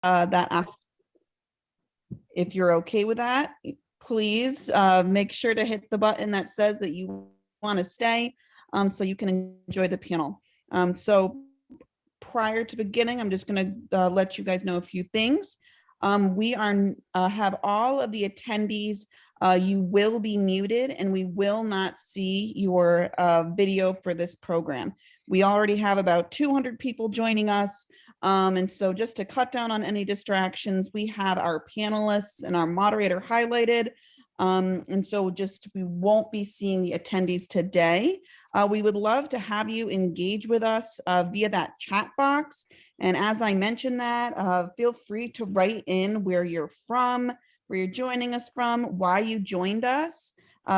that asks if you're okay with that. Please make sure to hit the button that says that you want to stay, so you can enjoy the panel. So prior to beginning, I'm just going to let you guys know a few things. We have all of the attendees. You will be muted, and we will not see your video for this program. We already have about 200 people joining us. And so just to cut down on any distractions, we have our panelists and our moderator highlighted. And so we won't be seeing the attendees today. We would love to have you engage with us via that chat box. And as I mentioned that, feel free to write in where you're from, where you're joining us from, why you joined us.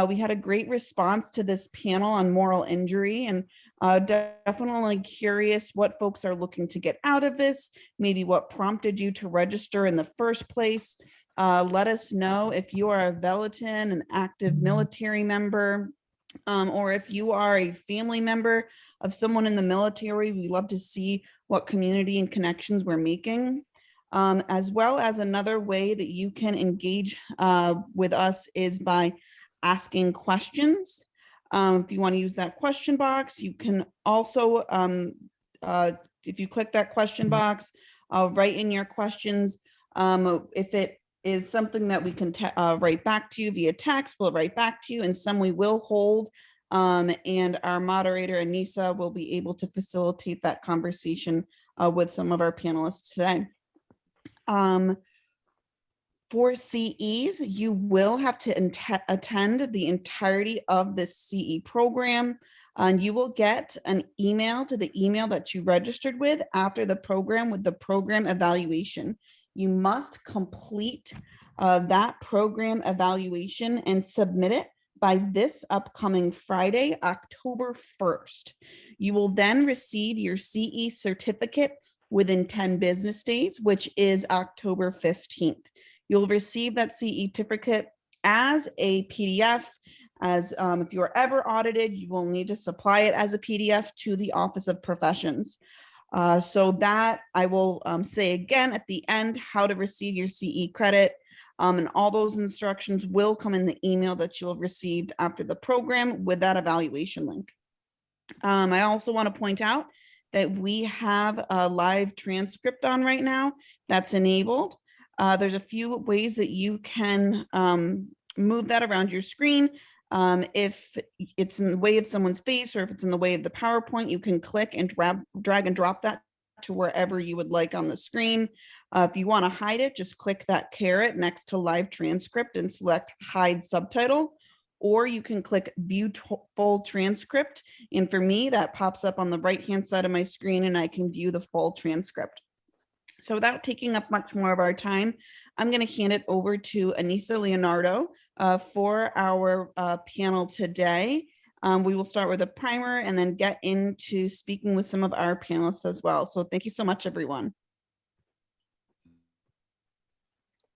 We had a great response to this panel on moral injury, and definitely curious what folks are looking to get out of this, maybe what prompted you to register in the first place. Let us know if you are a Velitan, an active military member, or if you are a family member of someone in the military. We love to see what community and connections we're making. As well as another way that you can engage with us is by asking questions. If you want to use that question box, you can also, if you click that question box, write in your questions. If it is something that we can write back to you via text, we'll write back to you, and some we will hold. And our moderator, Anissa, will be able to facilitate that conversation with some of our panelists today. For CEs, you will have to attend the entirety of this CE program, and you will get an email to the email that you registered with after the program with the program evaluation. You must complete that program evaluation and submit it by this upcoming Friday, October 1st. You will then receive your CE certificate within 10 business days, which is October 15th. You'll receive that CE certificate as a PDF. As if you're ever audited, you will need to supply it as a PDF to the Office of Professions. So that I will say again at the end, how to receive your CE credit. And all those instructions will come in the email that you'll have received after the program with that evaluation link. I also want to point out that we have a live transcript on right now that's enabled. There's a few ways that you can move that around your screen. If it's in the way of someone's face, or if it's in the way of the PowerPoint, you can click and drag and drop that to wherever you would like on the screen. If you want to hide it, just click that caret next to live transcript and select hide subtitle, or you can click view full transcript. And for me, that pops up on the right-hand side of my screen, and I can view the full transcript. So without taking up much more of our time, I'm going to hand it over to Anissa Leonardo for our panel today. We will start with a primer and then get into speaking with some of our panelists as well. So thank you so much, everyone.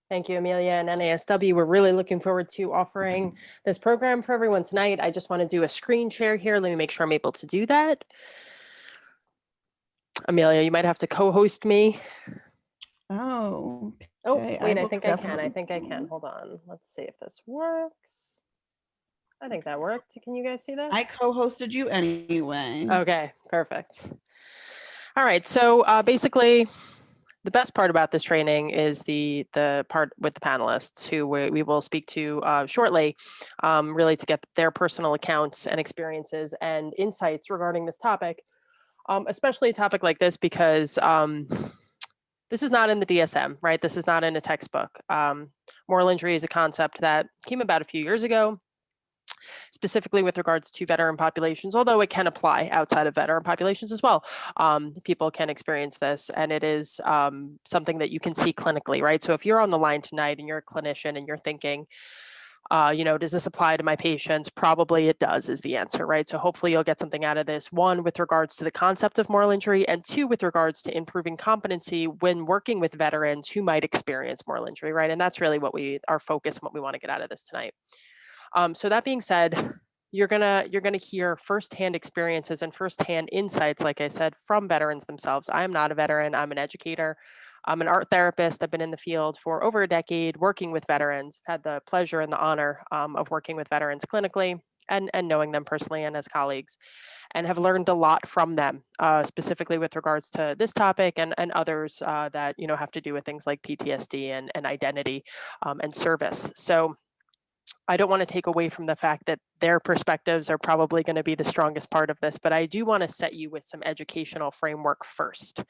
Thank you, Amelia and NASW. We're really looking forward to offering this program for everyone tonight. I just want to do a screen share here. Let me make sure I'm able to do that. Amelia, you might have to co-host me. Oh, okay. Oh, wait, I think I can. Hold on. Let's see if this works. I think that worked. Can you guys see this? I co-hosted you anyway. Okay, perfect. All right, so basically, the best part about this training is the part with the panelists, who we will speak to shortly, really to get their personal accounts and experiences and insights regarding this topic, especially a topic like this, because this is not in the DSM, right? This is not in a textbook. Moral injury is a concept that came about a few years ago, specifically with regards to veteran populations, although it can apply outside of veteran populations as well. People can experience this, and it is something that you can see clinically, right? So if you're on the line tonight and you're a clinician and you're thinking, does this apply to my patients? Probably it does, is the answer, right? So hopefully you'll get something out of this, one, with regards to the concept of moral injury, and two, with regards to improving competency when working with veterans who might experience moral injury, right? And that's really what our focus and what we want to get out of this tonight. So that being said, you're gonna hear firsthand experiences and firsthand insights, like I said, from veterans themselves. I am not a veteran. I'm an educator. I'm an art therapist. I've been in the field for over a decade working with veterans. Had the pleasure and the honor of working with veterans clinically and knowing them personally and as colleagues, and have learned a lot from them, specifically with regards to this topic and others that have to do with things like PTSD and identity and service. So I don't want to take away from the fact that their perspectives are probably going to be the strongest part of this, but I do want to set you with some educational framework first.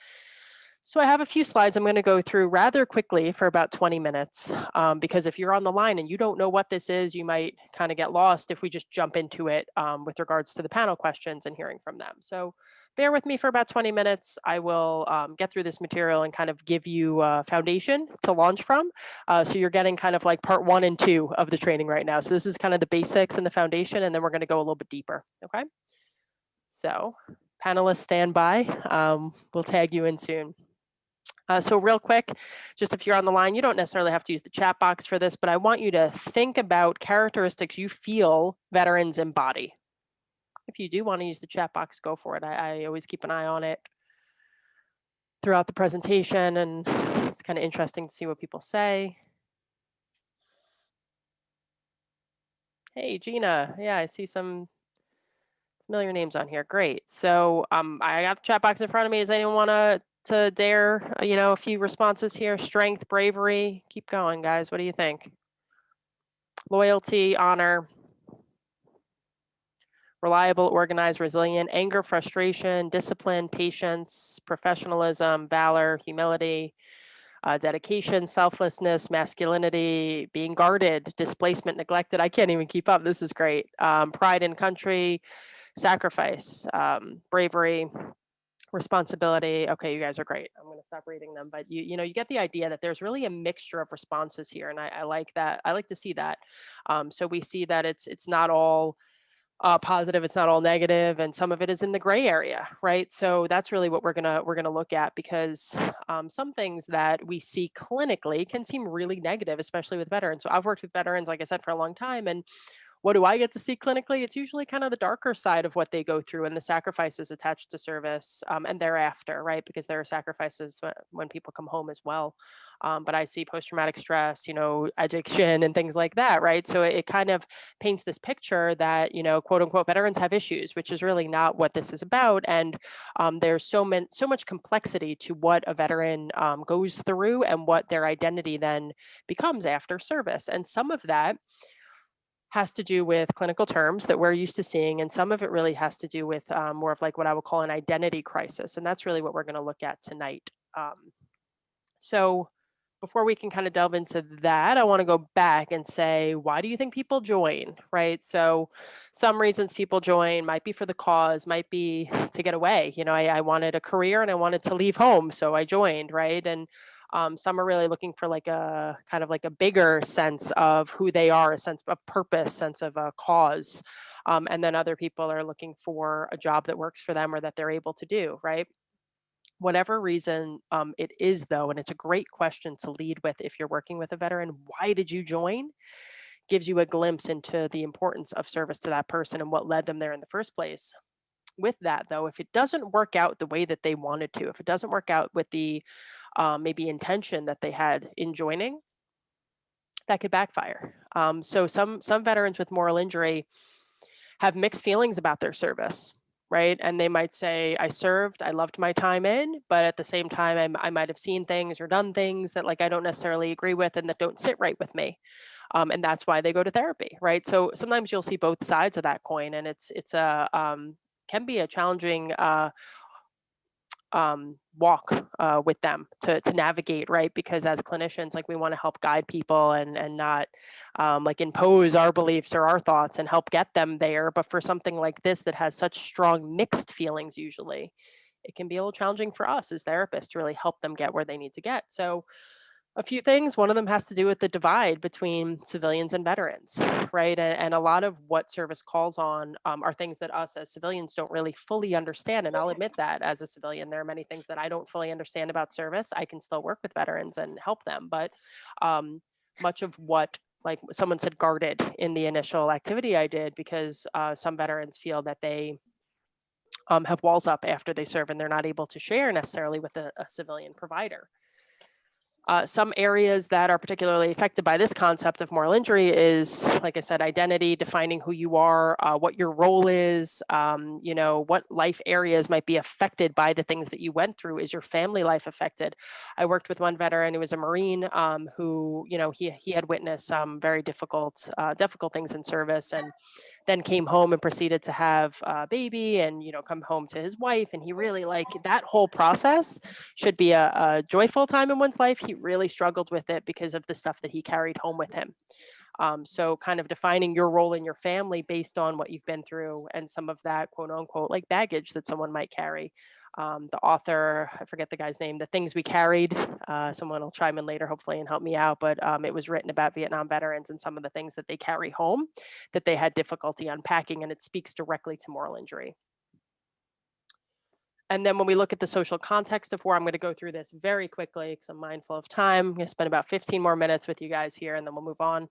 So I have a few slides I'm going to go through rather quickly for about 20 minutes, because if you're on the line and you don't know what this is, you might kind of get lost if we just jump into it with regards to the panel questions and hearing from them. So bear with me for about 20 minutes. I will get through this material and kind of give you a foundation to launch from. So you're getting kind of like part 1 and 2 of the training right now. So this is kind of the basics and the foundation, and then we're going to go a little bit deeper. Okay. So panelists, stand by. We'll tag you in soon. So real quick, just if you're on the line, you don't necessarily have to use the chat box for this, but I want you to think about characteristics you feel veterans embody. If you do want to use the chat box, go for it. I always keep an eye on it throughout the presentation, and it's kind of interesting to see what people say. Hey, Gina. Yeah, I see some familiar names on here. Great. So I got the chat box in front of me. Does anyone want to dare, a few responses here? Strength, bravery. Keep going, guys. What do you think? Loyalty, honor, reliable, organized, resilient, anger, frustration, discipline, patience, professionalism, valor, humility, dedication, selflessness, masculinity, being guarded, displacement, neglected. I can't even keep up. This is great. Pride in country, sacrifice, bravery, responsibility. Okay, you guys are great. I'm going to stop reading them, but you get the idea that there's really a mixture of responses here, and I like that. I like to see that. So we see that it's not all positive, it's not all negative, and some of it is in the gray area, right? So that's really what we're gonna look at, because some things that we see clinically can seem really negative, especially with veterans. So I've worked with veterans, like I said, for a long time, and what do I get to see clinically? It's usually kind of the darker side of what they go through and the sacrifices attached to service, and thereafter, right? Because there are sacrifices when people come home as well. But I see post-traumatic stress, addiction and things like that, right? So it kind of paints this picture that, quote unquote, veterans have issues, which is really not what this is about. And there's so much complexity to what a veteran goes through and what their identity then becomes after service. And some of that has to do with clinical terms that we're used to seeing, and some of it really has to do with more of like what I would call an identity crisis, and that's really what we're going to look at tonight. So before we can kind of delve into that, I want to go back and say, why do you think people join, right? So some reasons people join might be for the cause, might be to get away. I wanted a career and I wanted to leave home, so I joined, right? And some are really looking for like a kind of like a bigger sense of who they are, a sense of purpose, sense of a cause. And then other people are looking for a job that works for them or that they're able to do, right? Whatever reason it is, though, and it's a great question to lead with if you're working with a veteran, why did you join? Gives you a glimpse into the importance of service to that person and what led them there in the first place. With that, though, if it doesn't work out the way that they wanted to, if it doesn't work out with the maybe intention that they had in joining, that could backfire. So some veterans with moral injury have mixed feelings about their service, right? And they might say, I served, I loved my time in, but at the same time, I might have seen things or done things that like I don't necessarily agree with and that don't sit right with me. And that's why they go to therapy, right? So sometimes you'll see both sides of that coin, and it's a can be a challenging walk with them to navigate, right? Because as clinicians, like we want to help guide people and not like impose our beliefs or our thoughts and help get them there. But for something like this that has such strong mixed feelings, usually it can be a little challenging for us as therapists to really help them get where they need to get. So a few things. One of them has to do with the divide between civilians and veterans, right? And a lot of what service calls on are things that us as civilians don't really fully understand. And I'll admit that as a civilian, there are many things that I don't fully understand about service. I can still work with veterans and help them, but much of what like someone said, guarded in the initial activity I did, because some veterans feel that they have walls up after they serve and they're not able to share necessarily with a civilian provider. Some areas that are particularly affected by this concept of moral injury is, like I said, identity, defining who you are, what your role is, what life areas might be affected by the things that you went through. Is your family life affected? I worked with one veteran who was a Marine who, he had witnessed some very difficult things in service, and then came home and proceeded to have a baby and, come home to his wife. And he really, like, that whole process should be a joyful time in one's life. He really struggled with it because of the stuff that he carried home with him. So kind of defining your role in your family based on what you've been through and some of that quote unquote like baggage that someone might carry. The author, I forget the guy's name, The Things We Carried, someone will chime in later hopefully and help me out, but it was written about Vietnam veterans and some of the things that they carry home that they had difficulty unpacking, and it speaks directly to moral injury. And then when we look at the social context of war, I'm going to go through this very quickly because I'm mindful of time. I'm going to spend about 15 more minutes with you guys here and then we'll move on.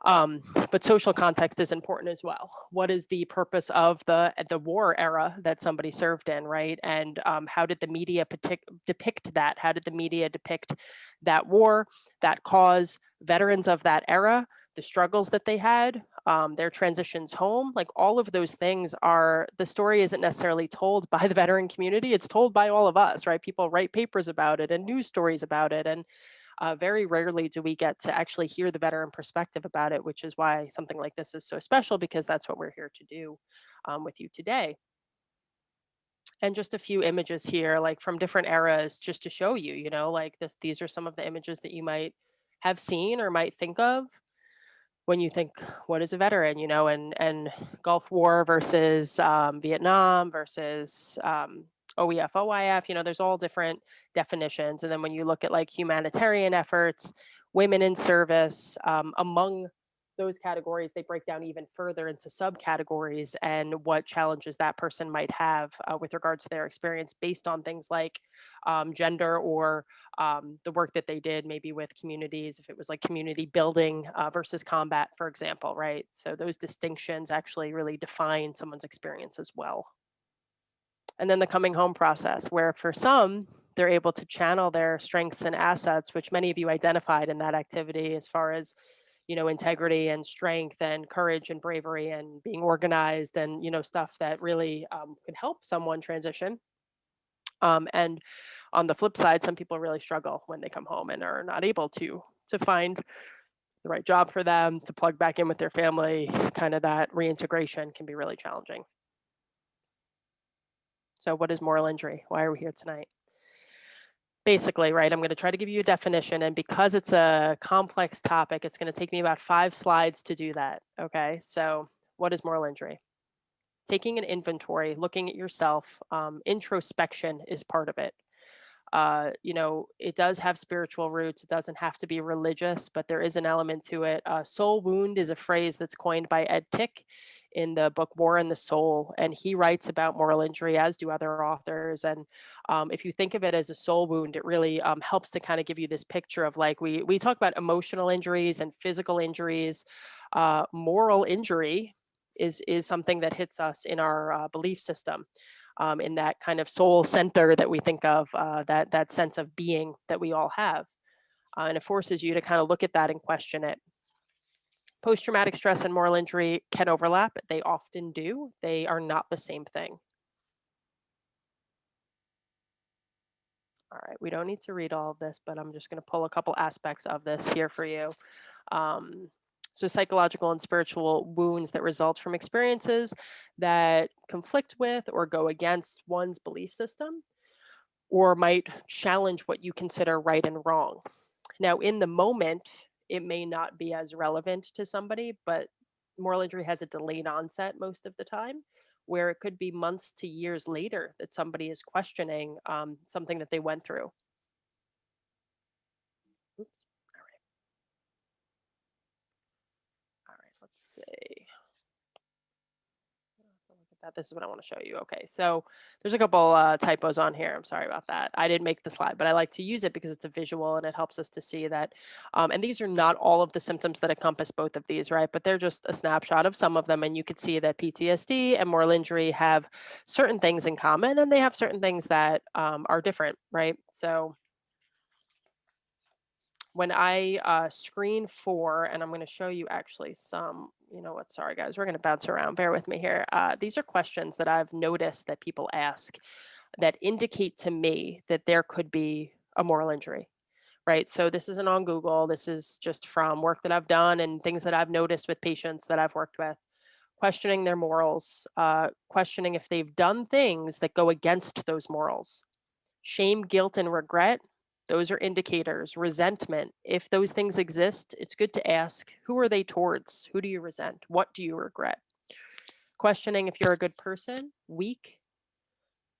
But social context is important as well. What is the purpose of the war era that somebody served in, right? And how did the media depict that? How did the media depict that war, that cause, veterans of that era, the struggles that they had, their transitions home? Like all of those things are, the story isn't necessarily told by the veteran community, it's told by all of us, right? People write papers about it and news stories about it, and very rarely do we get to actually hear the veteran perspective about it, which is why something like this is so special, because that's what we're here to do with you today. And just a few images here, like from different eras, just to show you, like these are some of the images that you might have seen or might think of when you think, what is a veteran, and Gulf War versus Vietnam versus OEF, OIF, there's all different definitions. And then when you look at like humanitarian efforts, women in service, among those categories, they break down even further into subcategories and what challenges that person might have with regards to their experience based on things like gender or the work that they did, maybe with communities, if it was like community building versus combat, for example, right? So those distinctions actually really define someone's experience as well. And then the coming home process, where for some, they're able to channel their strengths and assets, which many of you identified in that activity as far as, integrity and strength and courage and bravery and being organized and, stuff that really could help someone transition. And on the flip side, some people really struggle when they come home and are not able to find the right job for them, to plug back in with their family. Kind of that reintegration can be really challenging. So what is moral injury? Why are we here tonight? Basically, right, I'm going to try to give you a definition, and because it's a complex topic, it's going to take me about 5 slides to do that. Okay, so what is moral injury? Taking an inventory, looking at yourself. Introspection is part of it. It does have spiritual roots. It doesn't have to be religious, but there is an element to it. Soul wound is a phrase that's coined by Ed Tick in the book War and the Soul, and he writes about moral injury, as do other authors. And if you think of it as a soul wound, it really helps to kind of give you this picture of, like, we talk about emotional injuries and physical injuries. Moral injury is something that hits us in our belief system. In that kind of soul center that we think of, that sense of being that we all have. And it forces you to kind of look at that and question it. Post-traumatic stress and moral injury can overlap. They often do. They are not the same thing. All right, we don't need to read all of this, but I'm just going to pull a couple aspects of this here for you. So psychological and spiritual wounds that result from experiences that conflict with or go against one's belief system, or might challenge what you consider right and wrong. Now, in the moment, it may not be as relevant to somebody, but moral injury has a delayed onset most of the time, where it could be months to years later that somebody is questioning something that they went through. Oops. All right, let's see. This is what I want to show you. Okay, so there's a couple typos on here. I'm sorry about that. I didn't make the slide, but I like to use it because it's a visual and it helps us to see that. And these are not all of the symptoms that encompass both of these, right? But they're just a snapshot of some of them. And you could see that PTSD and moral injury have certain things in common, and they have certain things that are different, right? So when I screen for, and I'm going to show you actually some, you know what, sorry guys, we're going to bounce around. Bear with me here. These are questions that I've noticed that people ask that indicate to me that there could be a moral injury, right? So this isn't on Google. This is just from work that I've done and things that I've noticed with patients that I've worked with, questioning their morals, questioning if they've done things that go against those morals. Shame, guilt, and regret, those are indicators. Resentment, if those things exist, it's good to ask, who are they towards? Who do you resent? What do you regret? Questioning if you're a good person. Weak,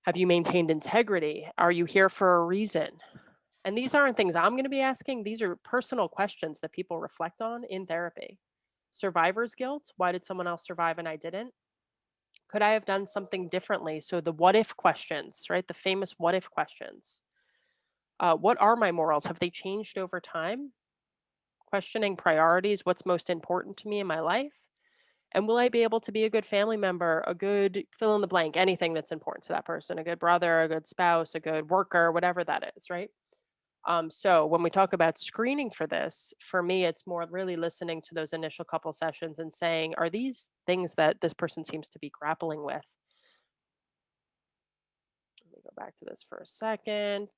have you maintained integrity? Are you here for a reason? And these aren't things I'm going to be asking. These are personal questions that people reflect on in therapy. Survivor's guilt, why did someone else survive and I didn't? Could I have done something differently? So the what if questions, right? The famous what if questions. What are my morals? Have they changed over time? Questioning priorities, what's most important to me in my life? And will I be able to be a good family member, a good fill in the blank, anything that's important to that person, a good brother, a good spouse, a good worker, whatever that is, right? So when we talk about screening for this, for me, it's more really listening to those initial couple sessions and saying, are these things that this person seems to be grappling with? Let me go back to this for a second.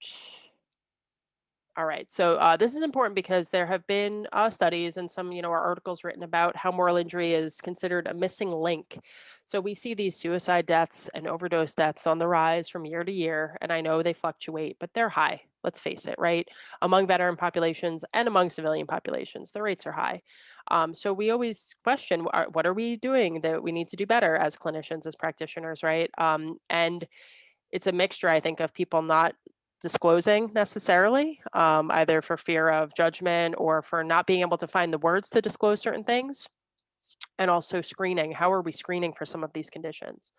All right. So this is important because there have been studies and some, articles written about how moral injury is considered a missing link. So we see these suicide deaths and overdose deaths on the rise from year to year, and I know they fluctuate, but they're high. Let's face it, right? Among veteran populations and among civilian populations, the rates are high. So we always question, what are we doing that we need to do better as clinicians, as practitioners, right? And it's a mixture, I think, of people not disclosing necessarily, either for fear of judgment or for not being able to find the words to disclose certain things, and also screening. How are we screening for some of these conditions?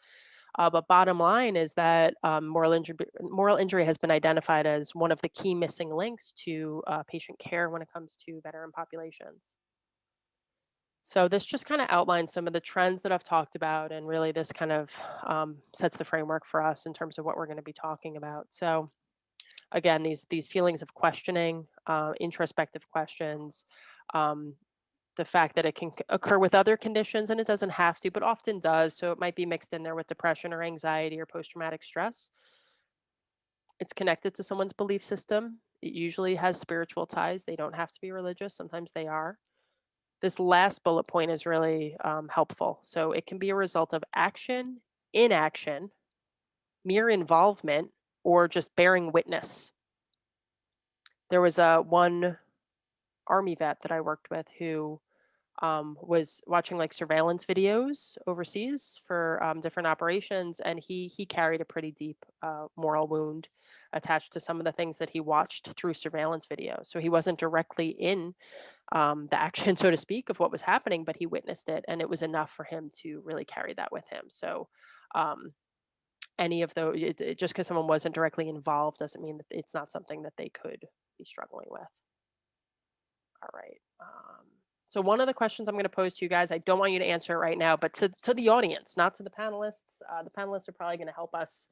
But bottom line is that moral injury has been identified as one of the key missing links to patient care when it comes to veteran populations. So this just kind of outlines some of the trends that I've talked about, and really this kind of sets the framework for us in terms of what we're going to be talking about. So again, these feelings of questioning, introspective questions, um, the fact that it can occur with other conditions, and it doesn't have to, but often does. So it might be mixed in there with depression or anxiety or post-traumatic stress. It's connected to someone's belief system. It usually has spiritual ties. They don't have to be religious. Sometimes they are. This last bullet point is really helpful. So it can be a result of action, inaction, mere involvement, or just bearing witness. There was one Army vet that I worked with who was watching like surveillance videos overseas for different operations, and he carried a pretty deep moral wound attached to some of the things that he watched through surveillance video. So he wasn't directly in the action, so to speak, of what was happening, but he witnessed it, and it was enough for him to really carry that with him. So any of those, just because someone wasn't directly involved doesn't mean that it's not something that they could be struggling with. All right. So one of the questions I'm going to pose to you guys, I don't want you to answer it right now, but to the audience, not to the panelists. The panelists are probably going to help us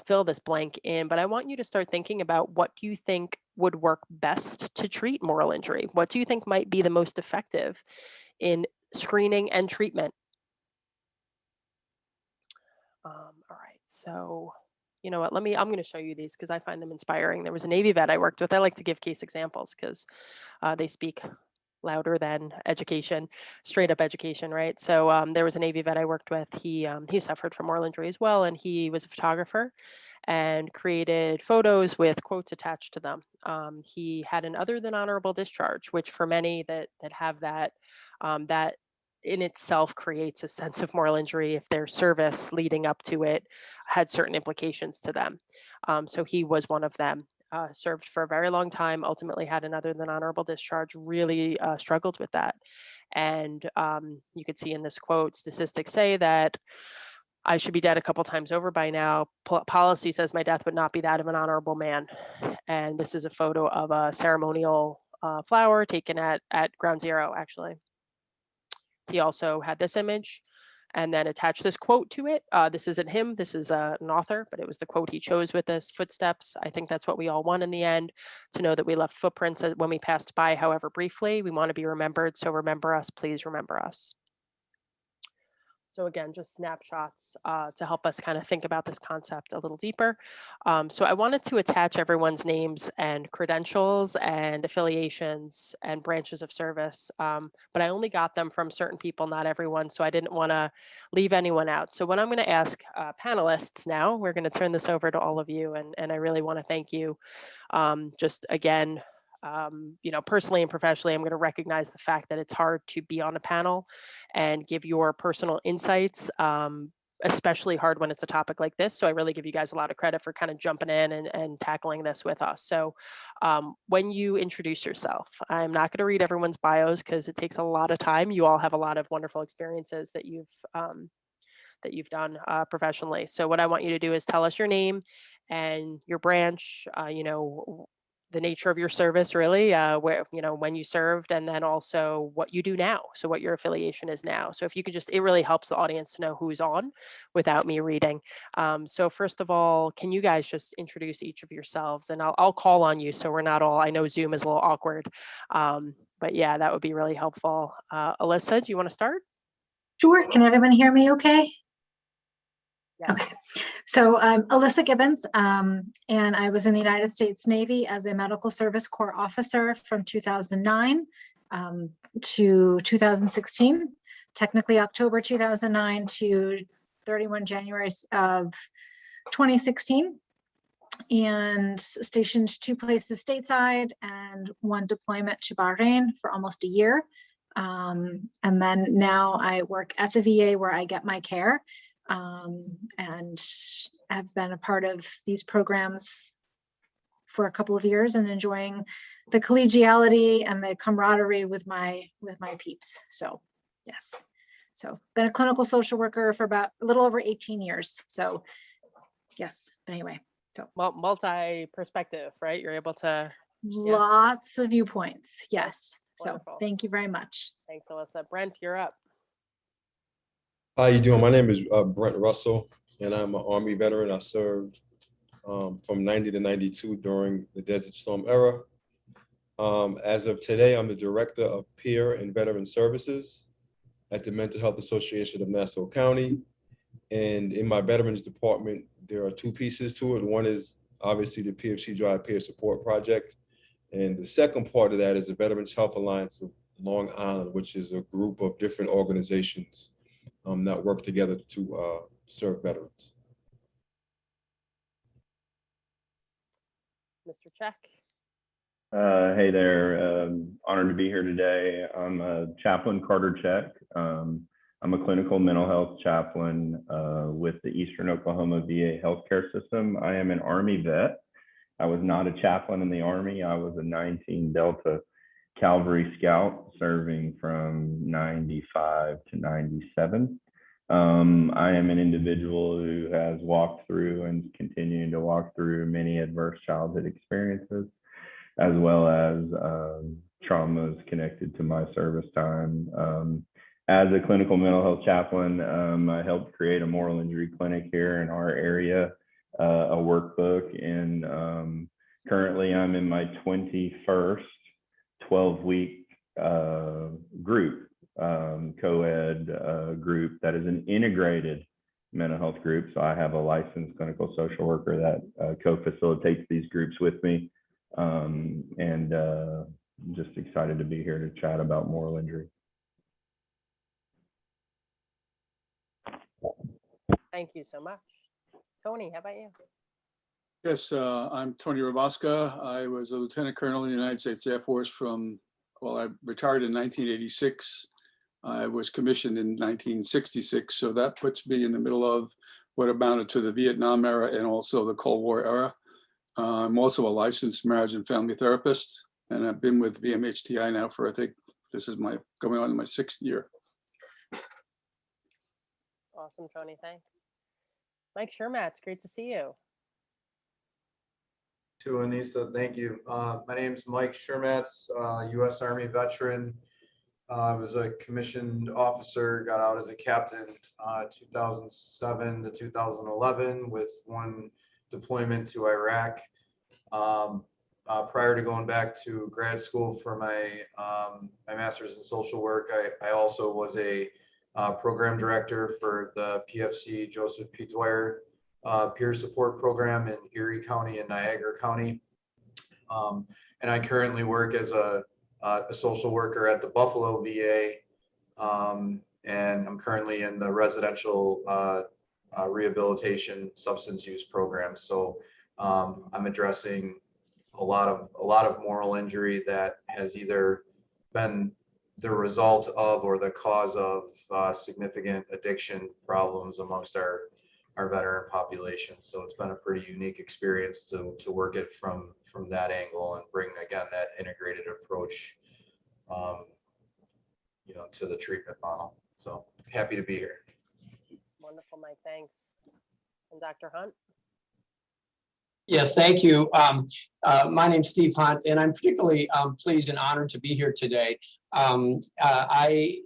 fill this blank in, but I want you to start thinking about what do you think would work best to treat moral injury? What do you think might be the most effective in screening and treatment? All right, so you know what, I'm going to show you these because I find them inspiring. There was a Navy vet I worked with. I like to give case examples because they speak louder than education, straight up education, right? So there was a Navy vet I worked with. He suffered from moral injury as well, and he was a photographer and created photos with quotes attached to them. He had an other than honorable discharge, which for many that have that, that in itself creates a sense of moral injury if their service leading up to it had certain implications to them. So he was one of them. Served for a very long time, ultimately had an other than honorable discharge, really struggled with that. And you could see in this quote, statistics say that I should be dead a couple times over by now. Policy says my death would not be that of an honorable man. And this is a photo of a ceremonial flower taken at Ground Zero, actually. He also had this image and then attached this quote to it. This isn't him, this is an author, but it was the quote he chose with this: footsteps. I think that's what we all want in the end, to know that we left footprints when we passed by, however briefly. We want to be remembered, so remember us, please remember us. So again, just snapshots to help us kind of think about this concept a little deeper. So I wanted to attach everyone's names and credentials and affiliations and branches of service, but I only got them from certain people, not everyone, so I didn't want to leave anyone out. So what I'm going to ask panelists now, we're going to turn this over to all of you, and I really want to thank you. Just again, personally and professionally, I'm going to recognize the fact that it's hard to be on a panel and give your personal insights, especially hard when it's a topic like this. So I really give you guys a lot of credit for kind of jumping in and tackling this with us. So when you introduce yourself, I'm not going to read everyone's bios because it takes a lot of time. You all have a lot of wonderful experiences that you've done professionally. So what I want you to do is tell us your name and your branch, the nature of your service, really, where, when you served, and then also what you do now. So what your affiliation is now. So if you could just, it really helps the audience to know who's on without me reading. So first of all, can you guys just introduce each of yourselves, and I'll call on you. So we're not all, I know Zoom is a little awkward, but yeah, that would be really helpful. Alyssa, do you want to start? Sure. Can everyone hear me okay? Yes. Okay. So I'm Alyssa Gibbons, and I was in the United States Navy as a Medical Service Corps officer from 2009 to 2016, technically October 2009 to 31 January of 2016, and stationed 2 places stateside and 1 deployment to Bahrain for almost a year. And then now I work at the VA where I get my care. And have been a part of these programs for a couple of years and enjoying the collegiality and the camaraderie with my peeps. So yes, so been a clinical social worker for about a little over 18 years. So yes, but anyway, so Well, multi-perspective, right? You're able to. Lots of viewpoints. Yes. Wonderful. So thank you very much. Thanks, Alyssa. Brent, you're up. How you doing? My name is Brent Russell, and I'm an Army veteran. I served from 90 to 92 during the Desert Storm era. As of today, I'm the Director of Peer and Veteran Services at the Mental Health Association of Nassau County. And in my Veterans Department, there are 2 pieces to it. One is obviously the PFC Drive Peer Support Project. And the second part of that is the Veterans Health Alliance of Long Island, which is a group of different organizations that work together to serve veterans. Mr. Check. Hey there, honored to be here today. I'm Chaplain Carter Check. I'm a clinical mental health chaplain with the Eastern Oklahoma VA healthcare system. I am an Army vet. I was not a chaplain in the Army. I was a 19 Delta Cavalry Scout serving from 95 to 97. I am an individual who has walked through and continuing to walk through many adverse childhood experiences, as well as traumas connected to my service time. As a clinical mental health chaplain, I helped create a moral injury clinic here in our area, a workbook, and currently I'm in my 21st 12-week group. Co-ed group that is an integrated mental health group. So I have a licensed clinical social worker that co-facilitates these groups with me. And just excited to be here to chat about moral injury. Thank you so much. Tony, how about you? Yes, I'm Tony Roboska. I was a lieutenant colonel in the United States Air Force I retired in 1986. I was commissioned in 1966. So that puts me in the middle of what amounted to the Vietnam era and also the Cold War era. I'm also a licensed marriage and family therapist, and I've been with VMHTI now for, I think this is going on in my 6th year. Awesome, Tony, thanks. Mike Shermatz, great to see you. To Anissa, thank you. My name is Mike Shermatz, U.S. Army veteran. I was a commissioned officer, got out as a captain 2007 to 2011 with one deployment to Iraq. Prior to going back to grad school for my master's in social work, I also was a program director for the PFC Joseph P. Dwyer peer support program in Erie County and Niagara County. And I currently work as a social worker at the Buffalo VA. And I'm currently in the residential rehabilitation substance use program. So I'm addressing a lot of moral injury that has either been the result of or the cause of significant addiction problems amongst our veteran population. So it's been a pretty unique experience to work it from that angle and bring, again, that integrated approach, to the treatment model. So happy to be here. Wonderful, Mike, thanks. And Dr. Hunt? Yes, thank you. My name's Steve Hunt, and I'm particularly pleased and honored to be here today. I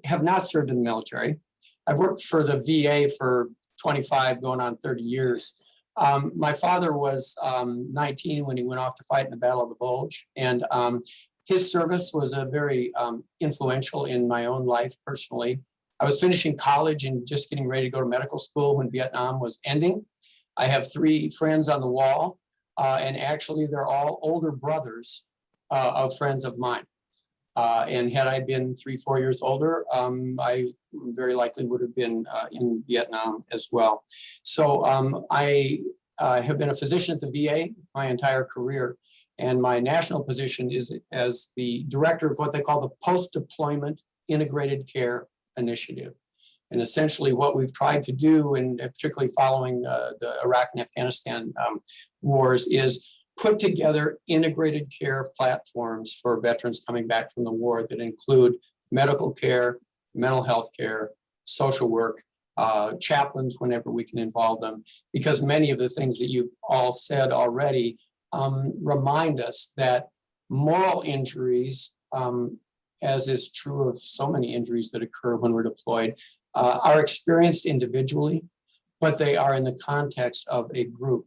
have not served in the military. I've worked for the VA for 25, going on 30 years. My father was 19 when he went off to fight in the Battle of the Bulge, and his service was a very influential in my own life personally. I was finishing college and just getting ready to go to medical school when Vietnam was ending. I have 3 friends on the wall, and actually they're all older brothers of friends of mine. And had I been 3-4 years older, I very likely would have been in Vietnam as well. So I have been a physician at the VA my entire career, and my national position is as the director of what they call the Post-Deployment Integrated Care Initiative. And essentially what we've tried to do, and particularly following the Iraq and Afghanistan wars, is put together integrated care platforms for veterans coming back from the war that include medical care, mental health care, social work, chaplains whenever we can involve them, because many of the things that you've all said already remind us that moral injuries, as is true of so many injuries that occur when we're deployed, are experienced individually, but they are in the context of a group,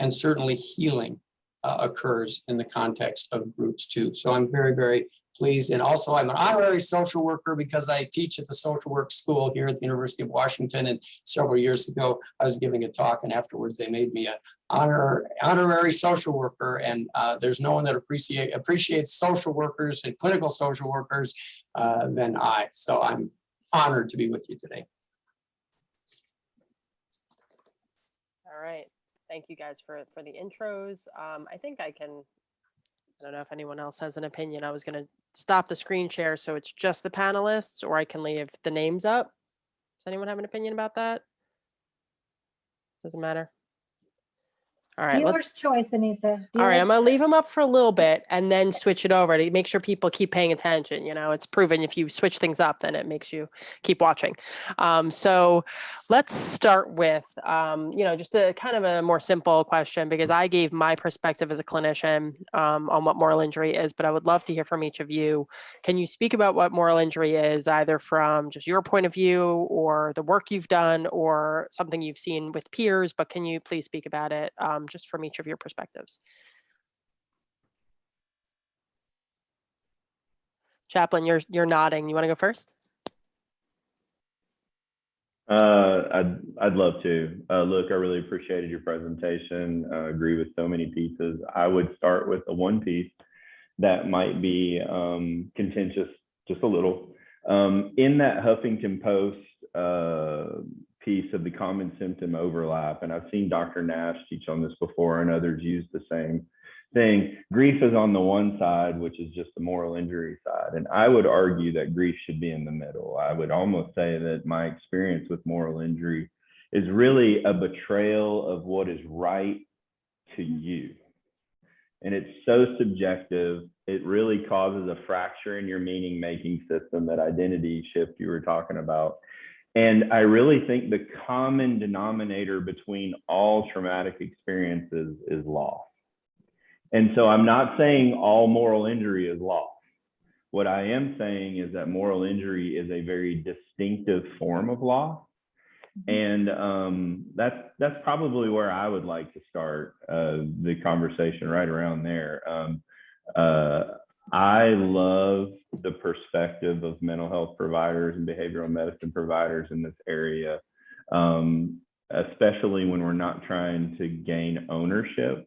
and certainly healing occurs in the context of groups too. So I'm very, very pleased. And also I'm an honorary social worker because I teach at the social work school here at the University of Washington. And several years ago, I was giving a talk, and afterwards they made me an honorary social worker. And there's no one that appreciates social workers and clinical social workers than I. So I'm honored to be with you today. All right. Thank you guys for the intros. I think I don't know if anyone else has an opinion. I was going to stop the screen share so it's just the panelists, or I can leave the names up. Does anyone have an opinion about that? Doesn't matter. All right. Dealer's choice, Anissa. All right, I'm Dealer's gonna leave choice. them up for a little bit and then switch it over to make sure people keep paying attention. It's proven if you switch things up, then it makes you keep watching. So let's start with, just a kind of a more simple question, because I gave my perspective as a clinician on what moral injury is, but I would love to hear from each of you. Can you speak about what moral injury is, either from just your point of view or the work you've done or something you've seen with peers, but can you please speak about it just from each of your perspectives? Chaplain, you're nodding. You want to go first? I'd love to. Look, I really appreciated your presentation. Agree with so many pieces. I would start with the one piece that might be contentious just a little. In that Huffington Post piece of the common symptom overlap, and I've seen Dr. Nash teach on this before and others use the same thing. Grief is on the one side, which is just the moral injury side. And I would argue that grief should be in the middle. I would almost say that my experience with moral injury is really a betrayal of what is right to you. And it's so subjective, it really causes a fracture in your meaning-making system, that identity shift you were talking about. And I really think the common denominator between all traumatic experiences is loss. And so I'm not saying all moral injury is loss. What I am saying is that moral injury is a very distinctive form of loss. And that's probably where I would like to start the conversation, right around there. I love the perspective of mental health providers and behavioral medicine providers in this area, especially when we're not trying to gain ownership,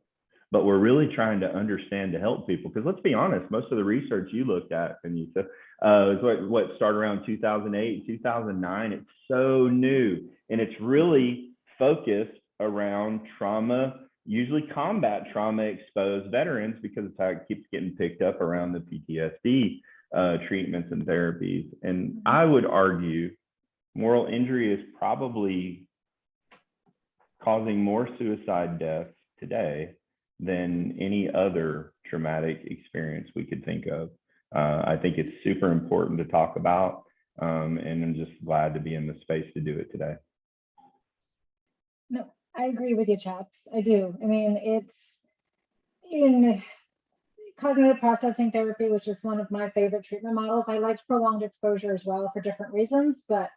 but we're really trying to understand to help people. Because let's be honest, most of the research you looked at, and you said, is what started around 2008, 2009. It's so new, and it's really focused around trauma, usually combat trauma exposed veterans, because it's how it keeps getting picked up around the PTSD treatments and therapies. And I would argue moral injury is probably causing more suicide deaths today than any other traumatic experience we could think of. I think it's super important to talk about, and I'm just glad to be in the space to do it today. No, I agree with you, chaps. I do. I mean, it's in cognitive processing therapy, which is one of my favorite treatment models. I liked prolonged exposure as well for different reasons, but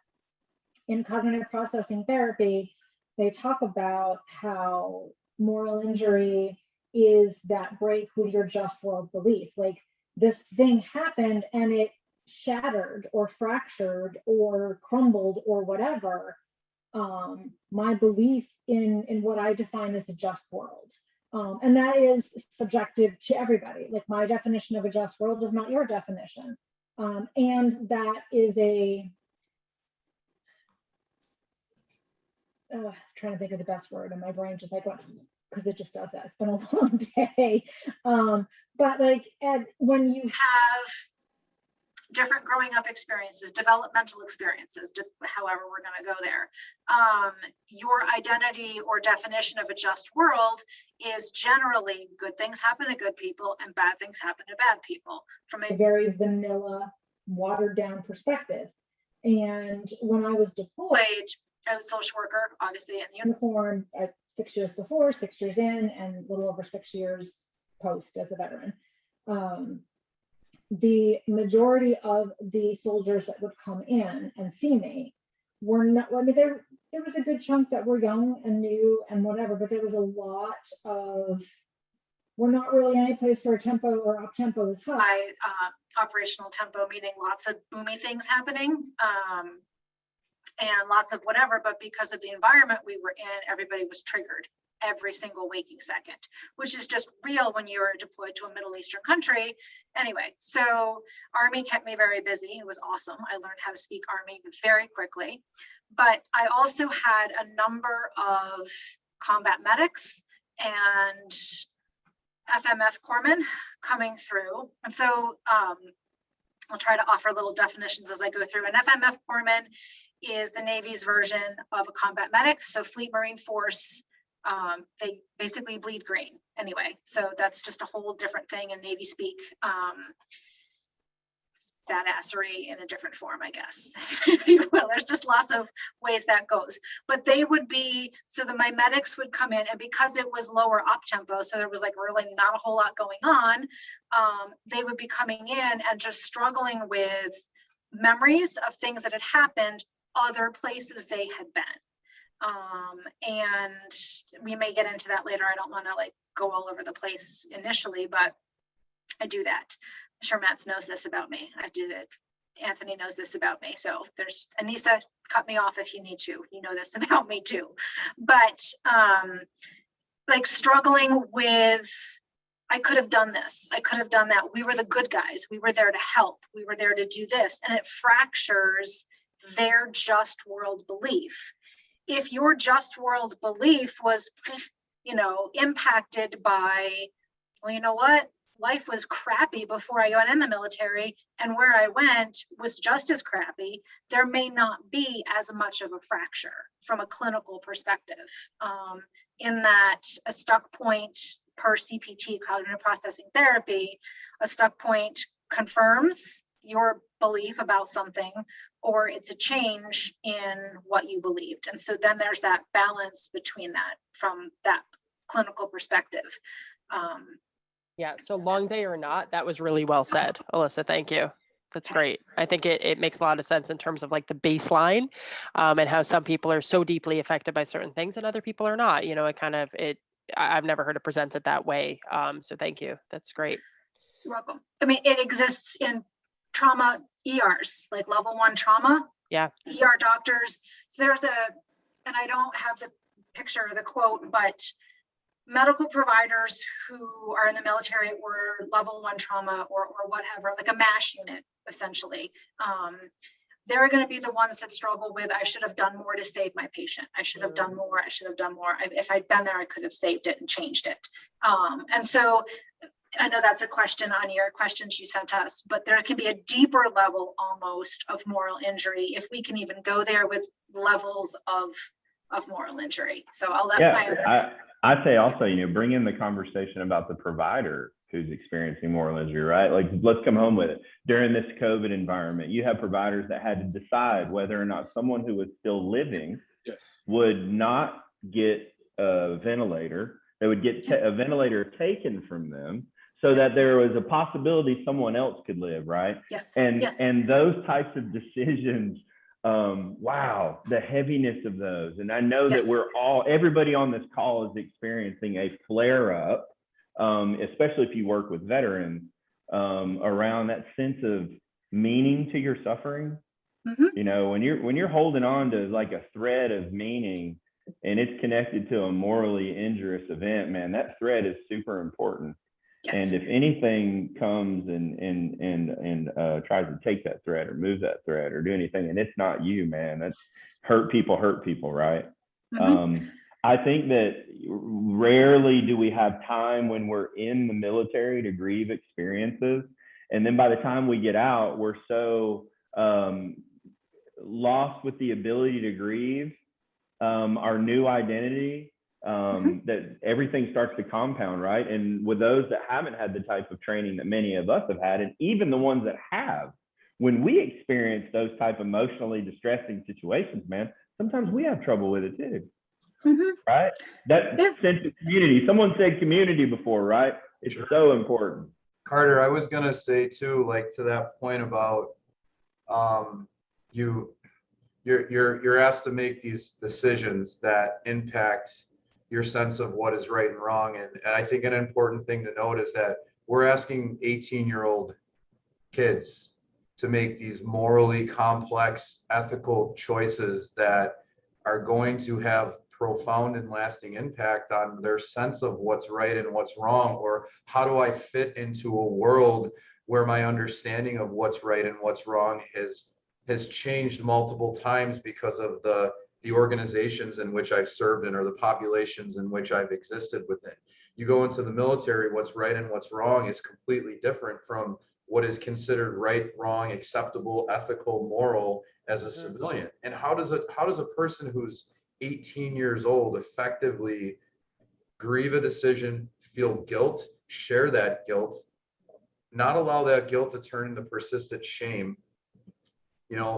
in cognitive processing therapy, they talk about how moral injury is that break with your just world belief. Like, this thing happened and it shattered or fractured or crumbled or whatever my belief in what I define as a just world. And that is subjective to everybody. Like, my definition of a just world is not your definition. And that is trying to think of the best word, and my brain just like, because it just does that. It's been a long day. But like, Ed, when you have different growing up experiences, developmental experiences, however we're going to go there, your identity or definition of a just world is generally good things happen to good people and bad things happen to bad people, from a very vanilla, watered down perspective. And when I was deployed, I was a social worker, obviously in uniform, 6 years before, 6 years in, and a little over 6 years post as a veteran. The majority of the soldiers that would come in and see me were not, I mean, there was a good chunk that were young and new and whatever, but there was a lot of, we're not really in any place where tempo or up tempo is high. Operational tempo, meaning lots of boomy things happening. And lots of whatever, but because of the environment we were in, everybody was triggered every single waking second, which is just real when you're deployed to a Middle Eastern country. Anyway, so Army kept me very busy. It was awesome. I learned how to speak Army very quickly, but I also had a number of combat medics and FMF corpsmen coming through. And so I'll try to offer little definitions as I go through. An FMF corpsman is the Navy's version of a combat medic. So Fleet Marine Force, they basically bleed green anyway. So that's just a whole different thing in Navy speak. Badassery in a different form, I guess. Well, there's just lots of ways that goes. But they would be, so my medics would come in, and because it was lower op tempo, so there was like really not a whole lot going on, they would be coming in and just struggling with memories of things that had happened other places they had been. And we may get into that later. I don't want to like go all over the place initially, but I do that. Shermatz knows this about me. I did it. Anthony knows this about me. So there's Anissa, cut me off if you need to. You know this about me too. But like struggling with, I could have done this. I could have done that. We were the good guys. We were there to help. We were there to do this. And it fractures their just world belief. If your just world belief was, you know, impacted by, well, you know what? Life was crappy before I got in the military, and where I went was just as crappy, there may not be as much of a fracture from a clinical perspective. In that a stuck point per CPT, cognitive processing therapy, a stuck point confirms your belief about something, or it's a change in what you believed. And so then there's that balance between that from that clinical perspective. Yeah, so long day or not, that was really well said, Alyssa. Thank you. That's great. I think it makes a lot of sense in terms of like the baseline, and how some people are so deeply affected by certain things and other people are not. You know, I've never heard it presented that way. So thank you. That's great. You're welcome. I mean, it exists in trauma ERs, like level 1 trauma. Yeah. ER doctors. There's and I don't have the picture or the quote, but medical providers who are in the military were level 1 trauma or whatever, like a MASH unit, essentially. They're going to be the ones that struggle with, I should have done more to save my patient. I should have done more. I should have done more. If I'd been there, I could have saved it and changed it. And so I know that's a question on your questions you sent us, but there can be a deeper level almost of moral injury if we can even go there with levels of moral injury. So I'll let my other. I'd say also, bring in the conversation about the provider who's experiencing moral injury, right? Like, let's come home with it. During this COVID environment, you have providers that had to decide whether or not someone who was still living would not get a ventilator. They would get a ventilator taken from them so that there was a possibility someone else could live, right? Yes. And those types of decisions, wow, the heaviness of those. And I know that everybody on this call is experiencing a flare up, especially if you work with veterans, around that sense of meaning to your suffering. Mm-hmm. When you're holding on to like a thread of meaning and it's connected to a morally injurious event, man, that thread is super important. Yes. And if anything comes and tries to take that thread or move that thread or do anything, and it's not you, man, that's hurt people, right? Mm-hmm. I think that rarely do we have time when we're in the military to grieve experiences. And then by the time we get out, we're so lost with the ability to grieve our new identity, that everything starts to compound, right? And with those that haven't had the type of training that many of us have had, and even the ones that have, when we experience those type of emotionally distressing situations, man, sometimes we have trouble with it too. Mm-hmm. Right? That sense of community. Someone said community before, right? It's so important. Carter, I was gonna say too, like to that point about you're asked to make these decisions that impact your sense of what is right and wrong. And I think an important thing to note is that we're asking 18-year-old kids to make these morally complex, ethical choices that are going to have profound and lasting impact on their sense of what's right and what's wrong, or how do I fit into a world where my understanding of what's right and what's wrong has changed multiple times because of the organizations in which I've served in, or the populations in which I've existed within. You go into the military, what's right and what's wrong is completely different from what is considered right, wrong, acceptable, ethical, moral as a civilian. And how does a person who's 18 years old effectively grieve a decision, feel guilt, share that guilt, not allow that guilt to turn into persistent shame?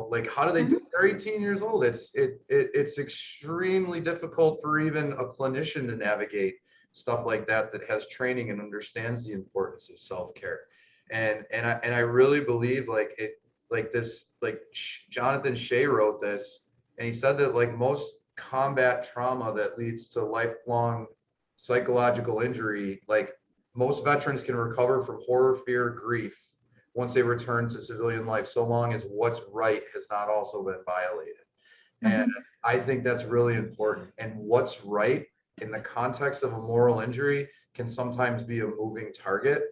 Like, how do they do it? They're 18 years old. It's extremely difficult for even a clinician to navigate stuff like that has training and understands the importance of self-care. And I really believe Jonathan Shea wrote this, and he said that like most combat trauma that leads to lifelong psychological injury, like most veterans can recover from horror, fear, grief once they return to civilian life, so long as what's right has not also been violated. And I think that's really important. And what's right in the context of a moral injury can sometimes be a moving target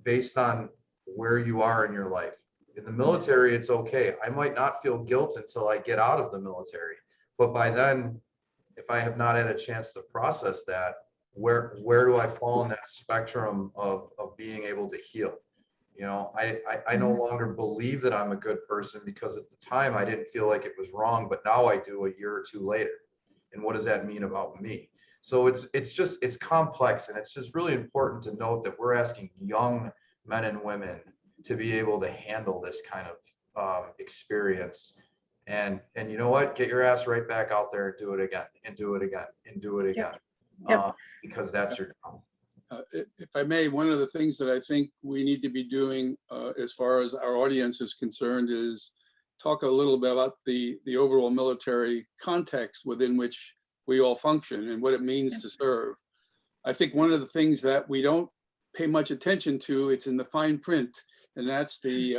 based on where you are in your life. In the military, it's okay. I might not feel guilt until I get out of the military. But by then, if I have not had a chance to process that, where do I fall in that spectrum of being able to heal? I no longer believe that I'm a good person because at the time I didn't feel like it was wrong, but now I do a year or two later. And what does that mean about me? So it's complex, and it's just really important to note that we're asking young men and women to be able to handle this kind of experience. And you know what? Get your ass right back out there and do it again, and do it again, and do it again. Yep. Because that's your job. If I may, one of the things that I think we need to be doing as far as our audience is concerned is talk a little bit about the overall military context within which we all function and what it means to serve. I think one of the things that we don't pay much attention to, it's in the fine print, and that's the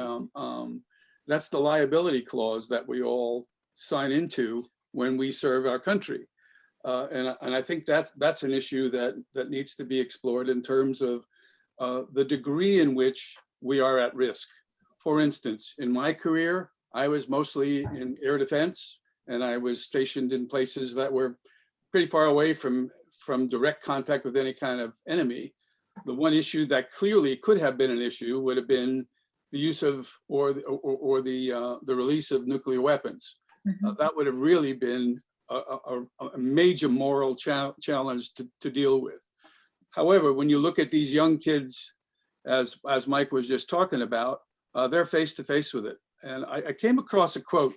liability clause that we all sign into when we serve our country. And I think that's an issue that needs to be explored in terms of the degree in which we are at risk. For instance, in my career, I was mostly in air defense, and I was stationed in places that were pretty far away from direct contact with any kind of enemy. The one issue that clearly could have been an issue would have been the use of or the release of nuclear weapons. That would have really been a major moral challenge to deal with. However, when you look at these young kids, as Mike was just talking about, they're face to face with it. And I came across a quote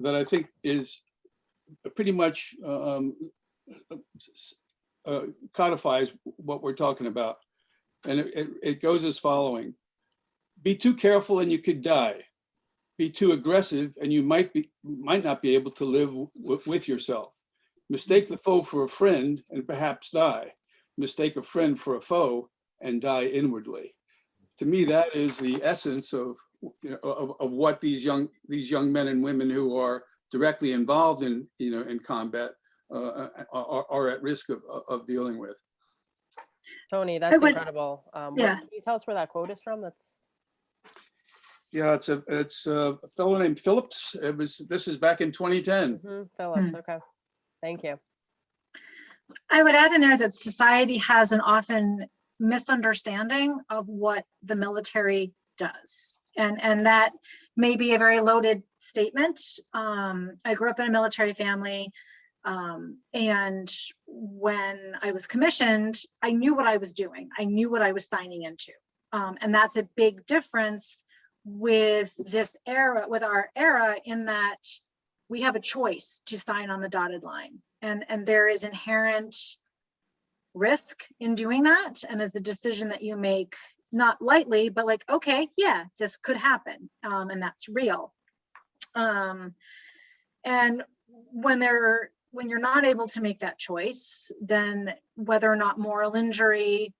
that I think is pretty much codifies what we're talking about. And it goes as following: be too careful and you could die. Be too aggressive and you might not be able to live with yourself. Mistake the foe for a friend and perhaps die. Mistake a friend for a foe and die inwardly. To me, that is the essence of what these young men and women who are directly involved in combat are at risk of dealing with. Tony, that's incredible. Yeah. Can you tell us where that quote is from? Yeah, it's a fellow named Phillips. This is back in 2010. Phillips. Okay, thank you. I would add in there that society has an often misunderstanding of what the military does. And that may be a very loaded statement. I grew up in a military family. And when I was commissioned, I knew what I was doing. I knew what I was signing into. And that's a big difference with this era, with our era, in that we have a choice to sign on the dotted line. And there is inherent risk in doing that. And as the decision that you make, not lightly, but like, okay, yeah, this could happen. And that's real. And when you're not able to make that choice, then whether or not moral injury,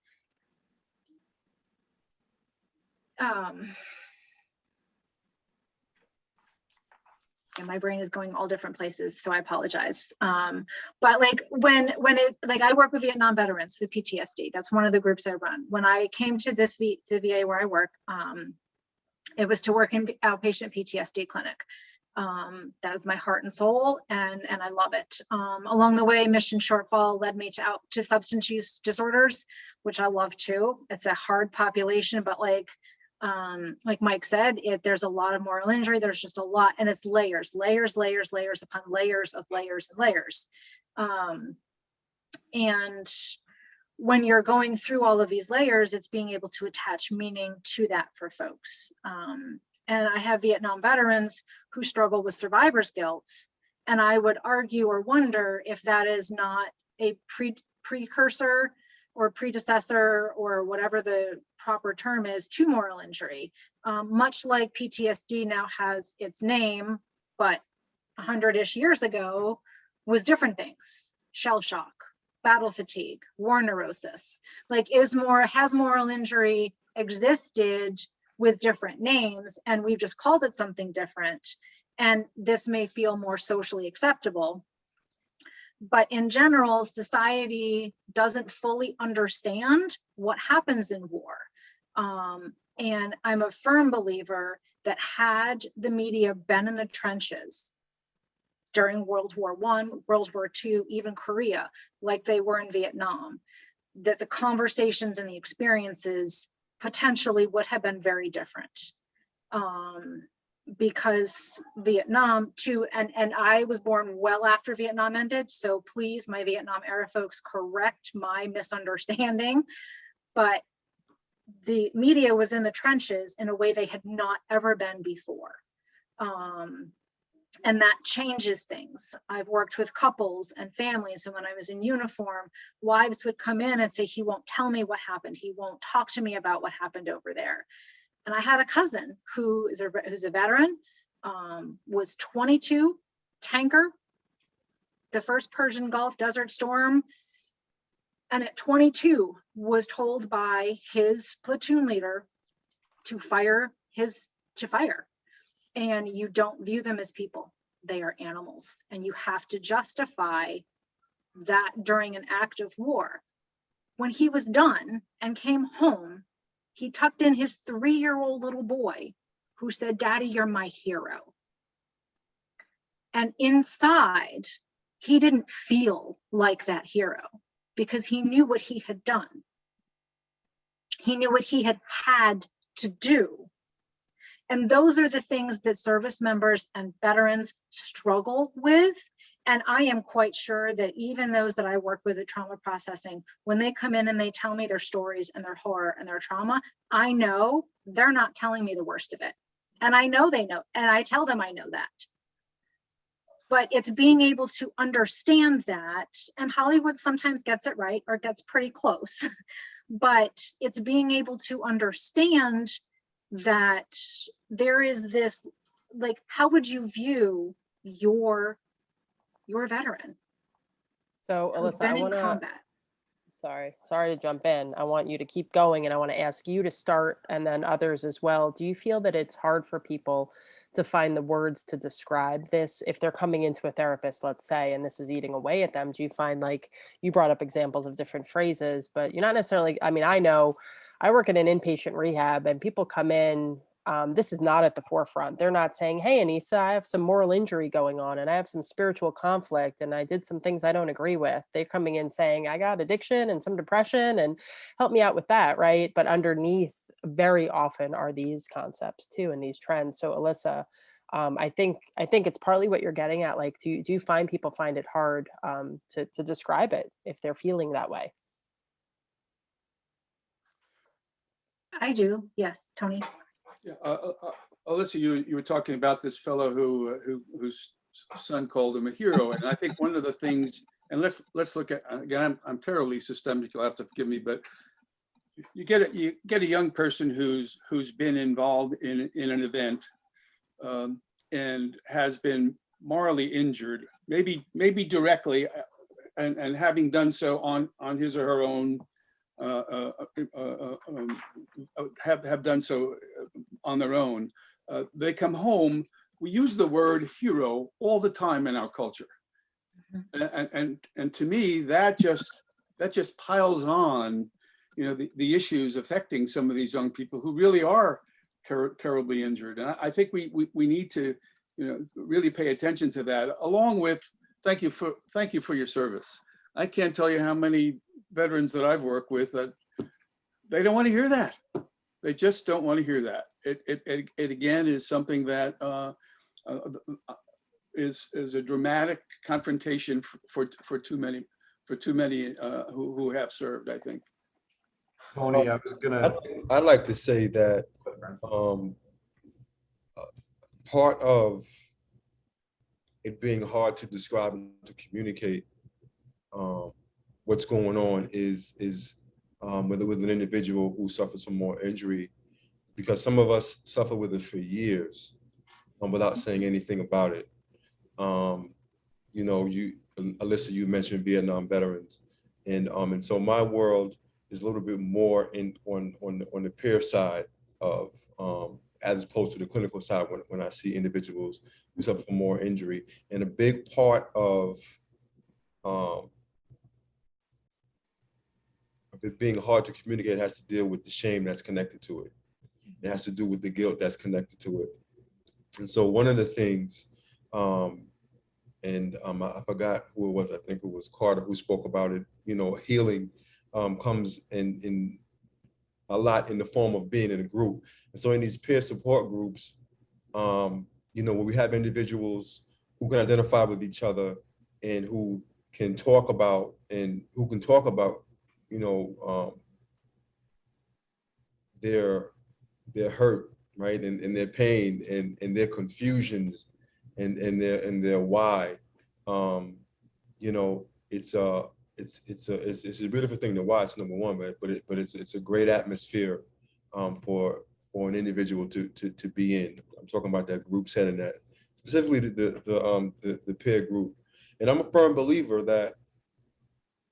and my brain is going all different places, so I apologize. But like when it, like I work with Vietnam veterans with PTSD. That's one of the groups I run. When I came to this to VA where I work, it was to work in outpatient PTSD clinic. That is my heart and soul, and I love it. Along the way, mission shortfall led me to substance use disorders, which I love too. It's a hard population, but like Mike said, there's a lot of moral injury. There's just a lot, and it's layers upon layers of layers and layers. And when you're going through all of these layers, it's being able to attach meaning to that for folks. And I have Vietnam veterans who struggle with survivor's guilt. And I would argue or wonder if that is not a precursor or predecessor or whatever the proper term is to moral injury. Much like PTSD now has its name, but 100-ish years ago was different things: shell shock, battle fatigue, war neurosis. Like has moral injury existed with different names, and we've just called it something different, and this may feel more socially acceptable. But in general, society doesn't fully understand what happens in war. And I'm a firm believer that had the media been in the trenches during World War I, World War II, even Korea, like they were in Vietnam, that the conversations and the experiences potentially would have been very different. Because Vietnam too, and I was born well after Vietnam ended, so please, my Vietnam era folks, correct my misunderstanding. But the media was in the trenches in a way they had not ever been before. And that changes things. I've worked with couples and families, and when I was in uniform, wives would come in and say, he won't tell me what happened. He won't talk to me about what happened over there. And I had a cousin who's a veteran, was 22, tanker, the first Persian Gulf Desert Storm. And at 22 was told by his platoon leader to fire. And you don't view them as people. They are animals. And you have to justify that during an act of war. When he was done and came home, he tucked in his 3-year-old little boy who said, "Daddy, you're my hero." And inside, he didn't feel like that hero because he knew what he had done. He knew what he had to do. And those are the things that service members and veterans struggle with. And I am quite sure that even those that I work with at trauma processing, when they come in and they tell me their stories and their horror and their trauma, I know they're not telling me the worst of it. And I know they know, and I tell them I know that. But it's being able to understand that, and Hollywood sometimes gets it right or gets pretty close, but it's being able to understand that there is this, like, how would you view your veteran? So Alyssa, I want to, combat. sorry to jump in. I want you to keep going, and I want to ask you to start, and then others as well. Do you feel that it's hard for people to find the words to describe this if they're coming into a therapist, let's say, and this is eating away at them? Do you find, like, you brought up examples of different phrases, but you're not necessarily, I mean, I know I work in an inpatient rehab and people come in, this is not at the forefront. They're not saying, "Hey, Anissa, I have some moral injury going on and I have some spiritual conflict and I did some things I don't agree with." They're coming in saying, "I got addiction and some depression and help me out with that," right? But underneath very often are these concepts too and these trends. So Alyssa, I think it's partly what you're getting at. Like, do you find people find it hard to describe it if they're feeling that way? I do, yes, Tony. Yeah, Alyssa, you were talking about this fellow whose son called him a hero, and I think one of the things, and let's look at, again, I'm terribly systemic. You'll have to forgive me, but you get a young person who's been involved in an event and has been morally injured, maybe directly, and having done so on his or her own. Have done so on their own. They come home. We use the word hero all the time in our culture, and to me that just piles on, you know, the issues affecting some of these young people who really are terribly injured. And I think we need to, you know, really pay attention to that. Along with thank you for your service. I can't tell you how many veterans that I've worked with that they don't want to hear that. They just don't want to hear that. It again is something that is a dramatic confrontation for too many who have served, I think. Tony, I was gonna. I'd like to say that part of it being hard to describe and to communicate what's going on is with an individual who suffers from more injury, because some of us suffer with it for years without saying anything about it. You know, Alyssa, you mentioned Vietnam veterans, and so my world is a little bit more on the peer side of as opposed to the clinical side when I see individuals who suffer from more injury. And a big part of it being hard to communicate has to deal with the shame that's connected to it. It has to do with the guilt that's connected to it. And so one of the things, I forgot who it was, I think it was Carter who spoke about it, you know, healing comes in a lot in the form of being in a group. And so in these peer support groups, you know, where we have individuals who can identify with each other and who can talk about, you know, their hurt, right, and their pain and their confusions and their why. You know, it's a beautiful thing to watch, number one, but it's a great atmosphere for an individual to be in. I'm talking about that group setting, that specifically the peer group. And I'm a firm believer that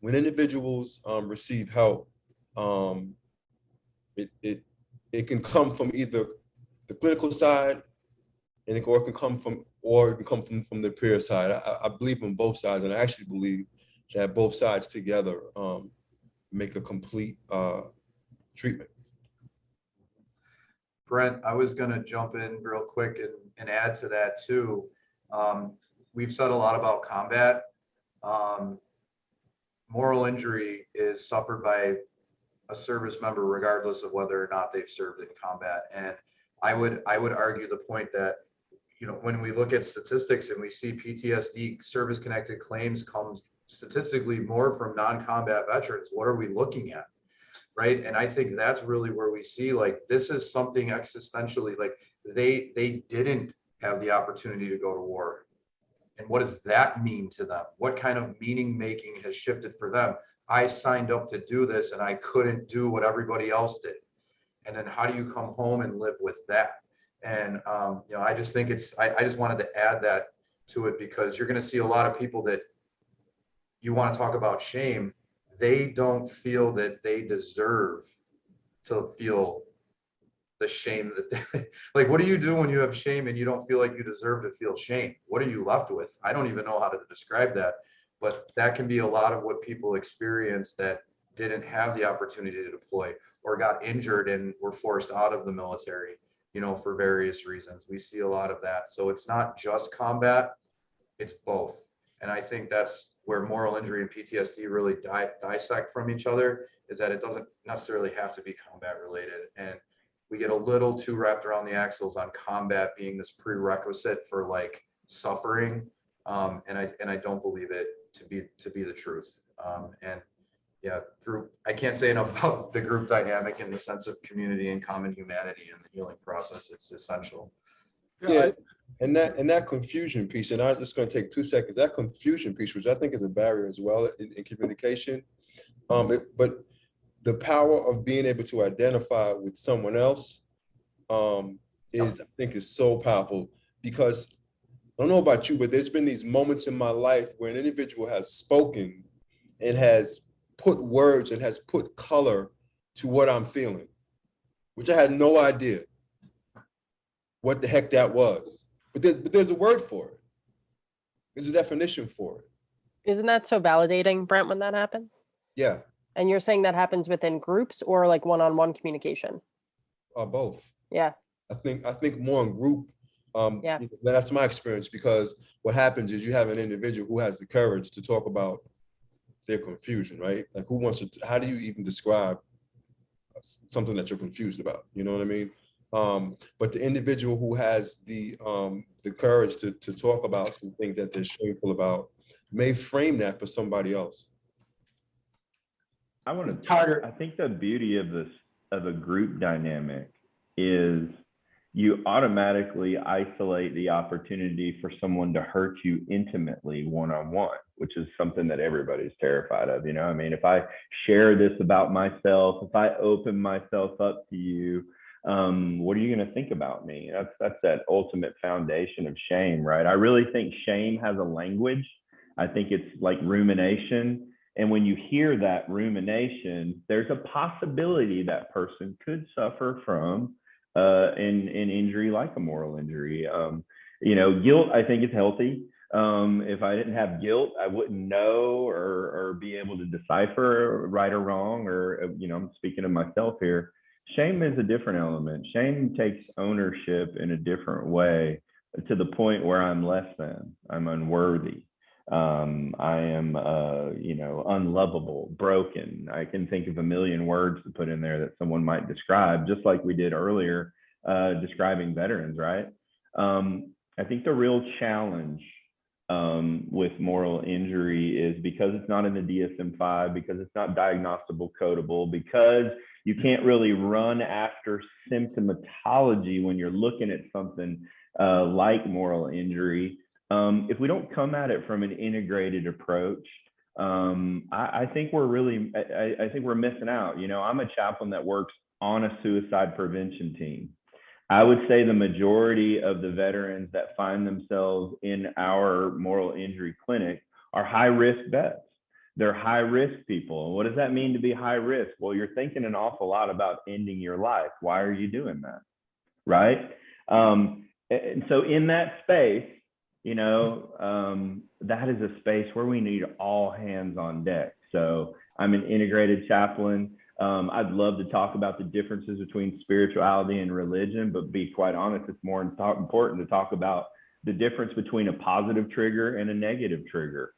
when individuals receive help, it can come from either the clinical side, and it can come from the peer side. I believe on both sides, and I actually believe that both sides together make a complete treatment. Brent, I was going to jump in real quick and add to that too. We've said a lot about combat. Moral injury is suffered by a service member regardless of whether or not they've served in combat. And I would argue the point that, you know, when we look at statistics and we see PTSD service-connected claims comes statistically more from non-combat veterans, what are we looking at? Right. And I think that's really where we see, like, this is something existentially, like they didn't have the opportunity to go to war. And what does that mean to them? What kind of meaning making has shifted for them? I signed up to do this and I couldn't do what everybody else did. And then how do you come home and live with that? And, you know, I just think I just wanted to add that to it, because you're going to see a lot of people that you want to talk about shame. They don't feel that they deserve to feel the shame that they, like, what do you do when you have shame and you don't feel like you deserve to feel shame? What are you left with? I don't even know how to describe that, but that can be a lot of what people experience that didn't have the opportunity to deploy or got injured and were forced out of the military, you know, for various reasons. We see a lot of that. So it's not just combat, it's both. And I think that's where moral injury and PTSD really dissect from each other, is that it doesn't necessarily have to be combat related. And we get a little too wrapped around the axles on combat being this prerequisite for like suffering. And I don't believe it to be the truth. And yeah, I can't say enough about the group dynamic in the sense of community and common humanity and the healing process. It's essential. Yeah, and that confusion piece, and I'm just going to take 2 seconds. That confusion piece, which I think is a barrier as well in communication, but the power of being able to identify with someone else is, I think, is so powerful, because I don't know about you, but there's been these moments in my life where an individual has spoken and has put words and has put color to what I'm feeling, which I had no idea what the heck that was. But there's a word for it. There's a definition for it. Isn't that so validating, Brent, when that happens? Yeah. And you're saying that happens within groups or like one-on-one communication? Both. Yeah. I think more in group. Yeah. That's my experience, because what happens is you have an individual who has the courage to talk about their confusion, right? Like, who wants to, how do you even describe something that you're confused about? You know what I mean? But the individual who has the courage to talk about some things that they're shameful about may frame that for somebody else. I think the beauty of a group dynamic is you automatically isolate the opportunity for someone to hurt you intimately one-on-one, which is something that everybody's terrified of. You know, I mean, if I share this about myself, if I open myself up to you, what are you going to think about me? That's that ultimate foundation of shame, right? I really think shame has a language. I think it's like rumination. And when you hear that rumination, there's a possibility that person could suffer from an injury like a moral injury. You know, guilt, I think, is healthy. If I didn't have guilt, I wouldn't know or be able to decipher right or wrong, or, you know, I'm speaking of myself here. Shame is a different element. Shame takes ownership in a different way, to the point where I'm less than, I'm unworthy. I am, you know, unlovable, broken. I can think of a million words to put in there that someone might describe, just like we did earlier, describing veterans, right? I think the real challenge with moral injury is because it's not in the DSM-5, because it's not diagnosable codable, because You can't really run after symptomatology when you're looking at something like moral injury. If we don't come at it from an integrated approach, I think we're really, I think we're missing out. You know, I'm a chaplain that works on a suicide prevention team. I would say the majority of the veterans that find themselves in our moral injury clinic are high-risk vets. They're high-risk people. And what does that mean to be high risk? Well, you're thinking an awful lot about ending your life. Why are you doing that, right? And so in that space, you know, that is a space where we need all hands on deck. So I'm an integrated chaplain. I'd love to talk about the differences between spirituality and religion, but be quite honest, it's more important to talk about the difference between a positive trigger and a negative trigger.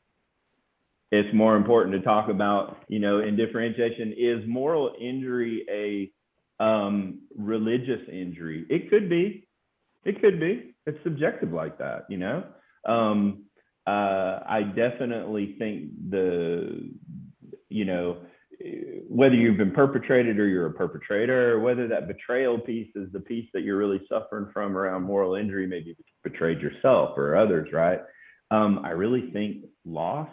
It's more important to talk about, you know, in differentiation, is moral injury a religious injury? It could be. It could be. It's subjective like that, you know? I definitely think you know, whether you've been perpetrated or you're a perpetrator, or whether that betrayal piece is the piece that you're really suffering from around moral injury, maybe you betrayed yourself or others, right? I really think loss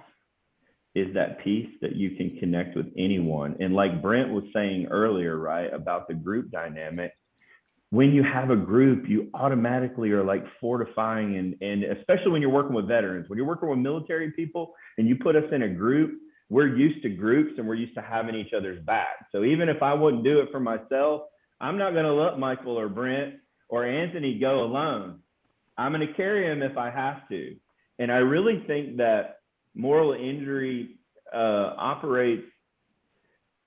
is that piece that you can connect with anyone. And like Brent was saying earlier, right, about the group dynamic, when you have a group, you automatically are like fortifying, and especially when you're working with veterans, when you're working with military people and you put us in a group, we're used to groups and we're used to having each other's back. So even if I wouldn't do it for myself, I'm not going to let Michael or Brent or Anthony go alone. I'm going to carry him if I have to. And I really think that moral injury operates,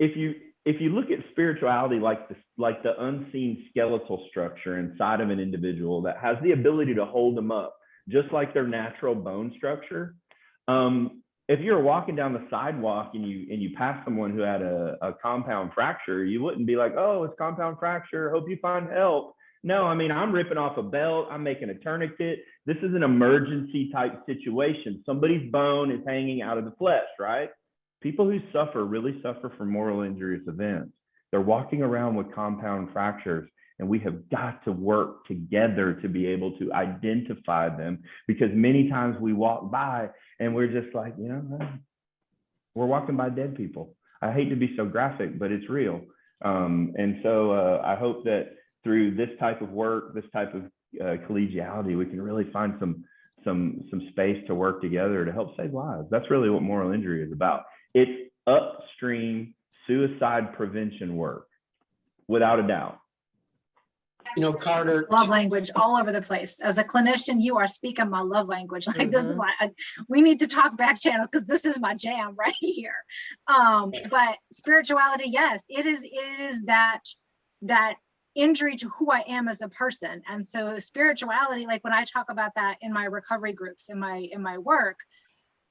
if you look at spirituality like the unseen skeletal structure inside of an individual that has the ability to hold them up, just like their natural bone structure. If you're walking down the sidewalk and you pass someone who had a compound fracture, you wouldn't be like, oh, it's compound fracture, hope you find help. No, I mean, I'm ripping off a belt, I'm making a tourniquet. This is an emergency type situation. Somebody's bone is hanging out of the flesh, right? People who suffer really suffer from moral injurious events. They're walking around with compound fractures, and we have got to work together to be able to identify them, because many times we walk by and we're just like, you know, we're walking by dead people. I hate to be so graphic, but it's real. And so I hope that through this type of work, this type of collegiality, we can really find some space to work together to help save lives. That's really what moral injury is about. It's upstream suicide prevention work, without a doubt. You know, Carter. Love language all over the place. As a clinician, you are speaking my love language. Like this is like, we need to talk back channel because this is my jam right here. But spirituality, yes, it is that injury to who I am as a person. And so spirituality, like when I talk about that in my recovery groups, in my work,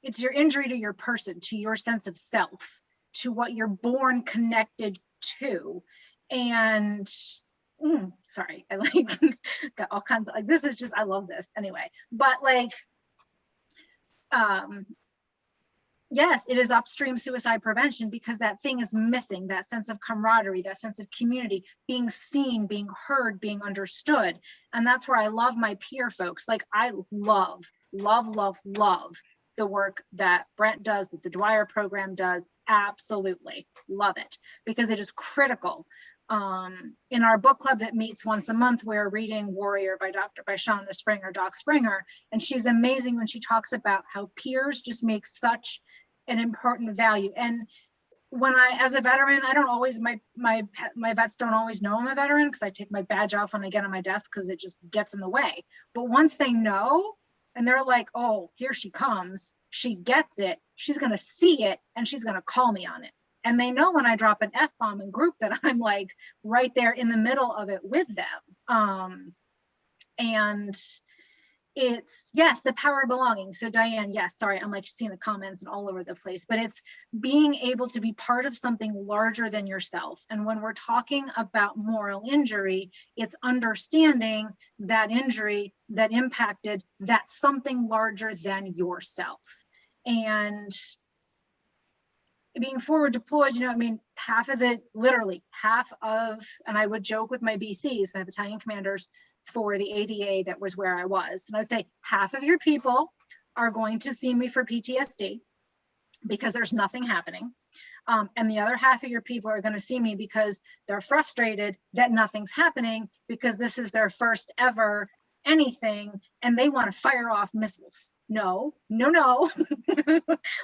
it's your injury to your person, to your sense of self, to what you're born connected to. And sorry, I like got all kinds of, like, this is just, I love this anyway, but like, yes, it is upstream suicide prevention because that thing is missing, that sense of camaraderie, that sense of community, being seen, being heard, being understood. And that's where I love my peer folks. Like I love the work that Brent does, that the Dwyer program does. Absolutely love it because it is critical. In our book club that meets once a month, we're reading Warrior by Shauna Springer, Doc Springer, and she's amazing when she talks about how peers just make such an important value. And when as a veteran, I don't always, my vets don't always know I'm a veteran because I take my badge off when I get on my desk because it just gets in the way. But once they know, and they're like, oh, here she comes, she gets it, she's gonna see it, and she's gonna call me on it. And they know when I drop an F-bomb in group that I'm like right there in the middle of it with them. And it's, yes, the power of belonging. So Diane, yes, sorry, I'm like seeing the comments and all over the place, but it's being able to be part of something larger than yourself. And when we're talking about moral injury, it's understanding that injury that impacted that something larger than yourself. And being forward deployed, you know, I mean, literally half of, and I would joke with my BCs, I have battalion commanders for the ADA, that was where I was. And I'd say half of your people are going to see me for PTSD because there's nothing happening. And the other half of your people are going to see me because they're frustrated that nothing's happening, because this is their first ever anything and they want to fire off missiles. No.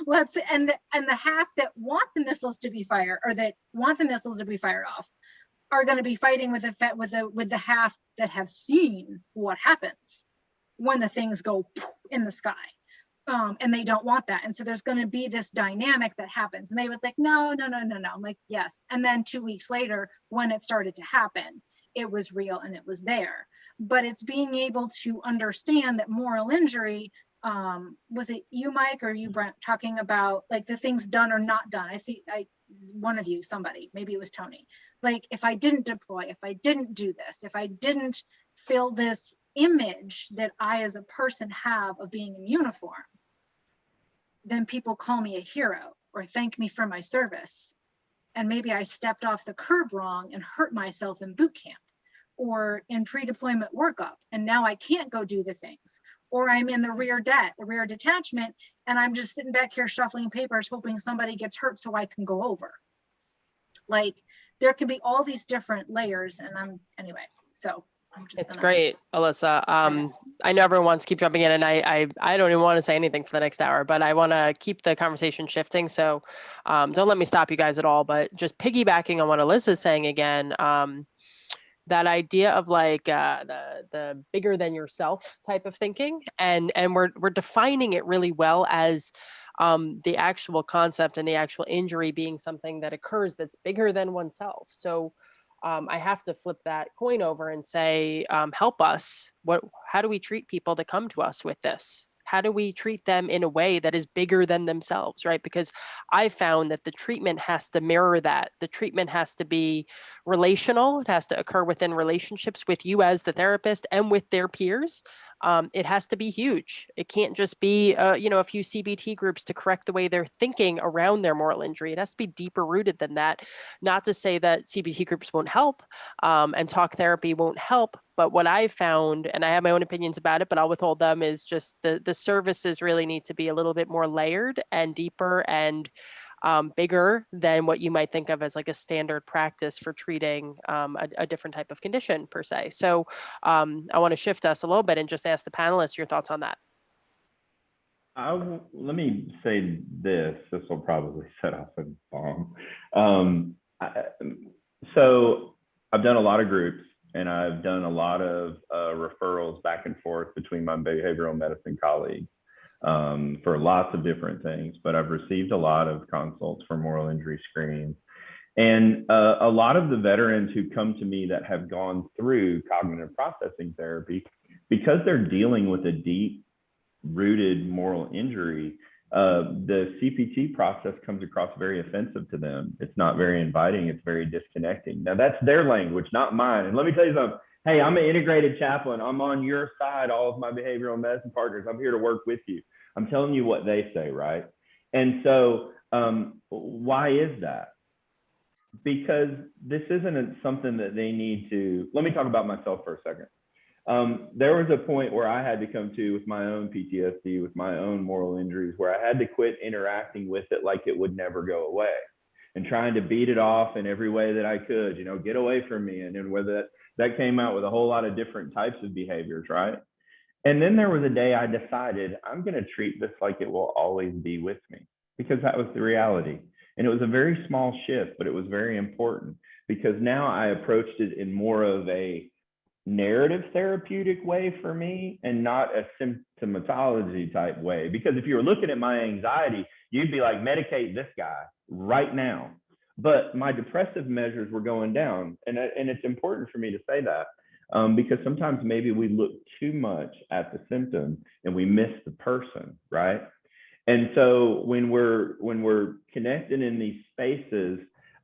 Let's, and the half that want the missiles to be fired, or that want the missiles to be fired off, are going to be fighting with the half that have seen what happens when the things go in the sky. And they don't want that. And so there's going to be this dynamic that happens, and they would like, no. I'm like, yes. And then 2 weeks later, when it started to happen, it was real and it was there. But it's being able to understand that moral injury, was it you, Mike, or you, Brent, talking about like the things done or not done? I think one of you, somebody, maybe it was Tony. Like, if I didn't deploy, if I didn't do this, if I didn't fill this image that I as a person have of being in uniform, then people call me a hero or thank me for my service. And maybe I stepped off the curb wrong and hurt myself in boot camp or in pre-deployment workup, and now I can't go do the things. Or I'm in the rear detachment, and I'm just sitting back here shuffling papers, hoping somebody gets hurt so I can go over. Like, there can be all these different layers, and anyway, so. It's great, Alyssa. I know everyone wants to keep jumping in, and I don't even want to say anything for the next hour, but I want to keep the conversation shifting. So don't let me stop you guys at all, but just piggybacking on what Alyssa's saying again, that idea of like the bigger than yourself type of thinking, and we're defining it really well as the actual concept and the actual injury being something that occurs that's bigger than oneself. So I have to flip that coin over and say, help us. How do we treat people that come to us with this? How do we treat them in a way that is bigger than themselves, right? Because I found that the treatment has to mirror that. The treatment has to be relational. It has to occur within relationships with you as the therapist and with their peers. It has to be huge. It can't just be, a few CBT groups to correct the way they're thinking around their moral injury. It has to be deeper rooted than that. Not to say that CBT groups won't help and talk therapy won't help. But what I found, and I have my own opinions about it, but I'll withhold them, is just the services really need to be a little bit more layered and deeper and bigger than what you might think of as like a standard practice for treating a different type of condition per se. So I want to shift us a little bit and just ask the panelists your thoughts on that. Let me say this. This will probably set off a bomb. So I've done a lot of groups, and I've done a lot of referrals back and forth between my behavioral medicine colleagues for lots of different things, but I've received a lot of consults for moral injury screenings. And a lot of the veterans who come to me that have gone through cognitive processing therapy, because they're dealing with a deep-rooted moral injury, the CPT process comes across very offensive to them. It's not very inviting. It's very disconnecting. Now, that's their language, not mine. And let me tell you something. Hey, I'm an integrated chaplain. I'm on your side, all of my behavioral medicine partners. I'm here to work with you. I'm telling you what they say, right? And so why is that? Because this isn't something that they need to. Let me talk about myself for a second. There was a point where I had to come to with my own PTSD, with my own moral injuries, where I had to quit interacting with it like it would never go away, and trying to beat it off in every way that I could, get away from me. And then whether that came out with a whole lot of different types of behaviors, right? And then there was a day I decided I'm going to treat this like it will always be with me, because that was the reality. And it was a very small shift, but it was very important, because now I approached it in more of a narrative therapeutic way for me, and not a symptomatology type way. Because if you were looking at my anxiety, you'd be like, medicate this guy right now. But my depressive measures were going down. And it's important for me to say that, because sometimes maybe we look too much at the symptom and we miss the person, right? And so when we're connected in these spaces,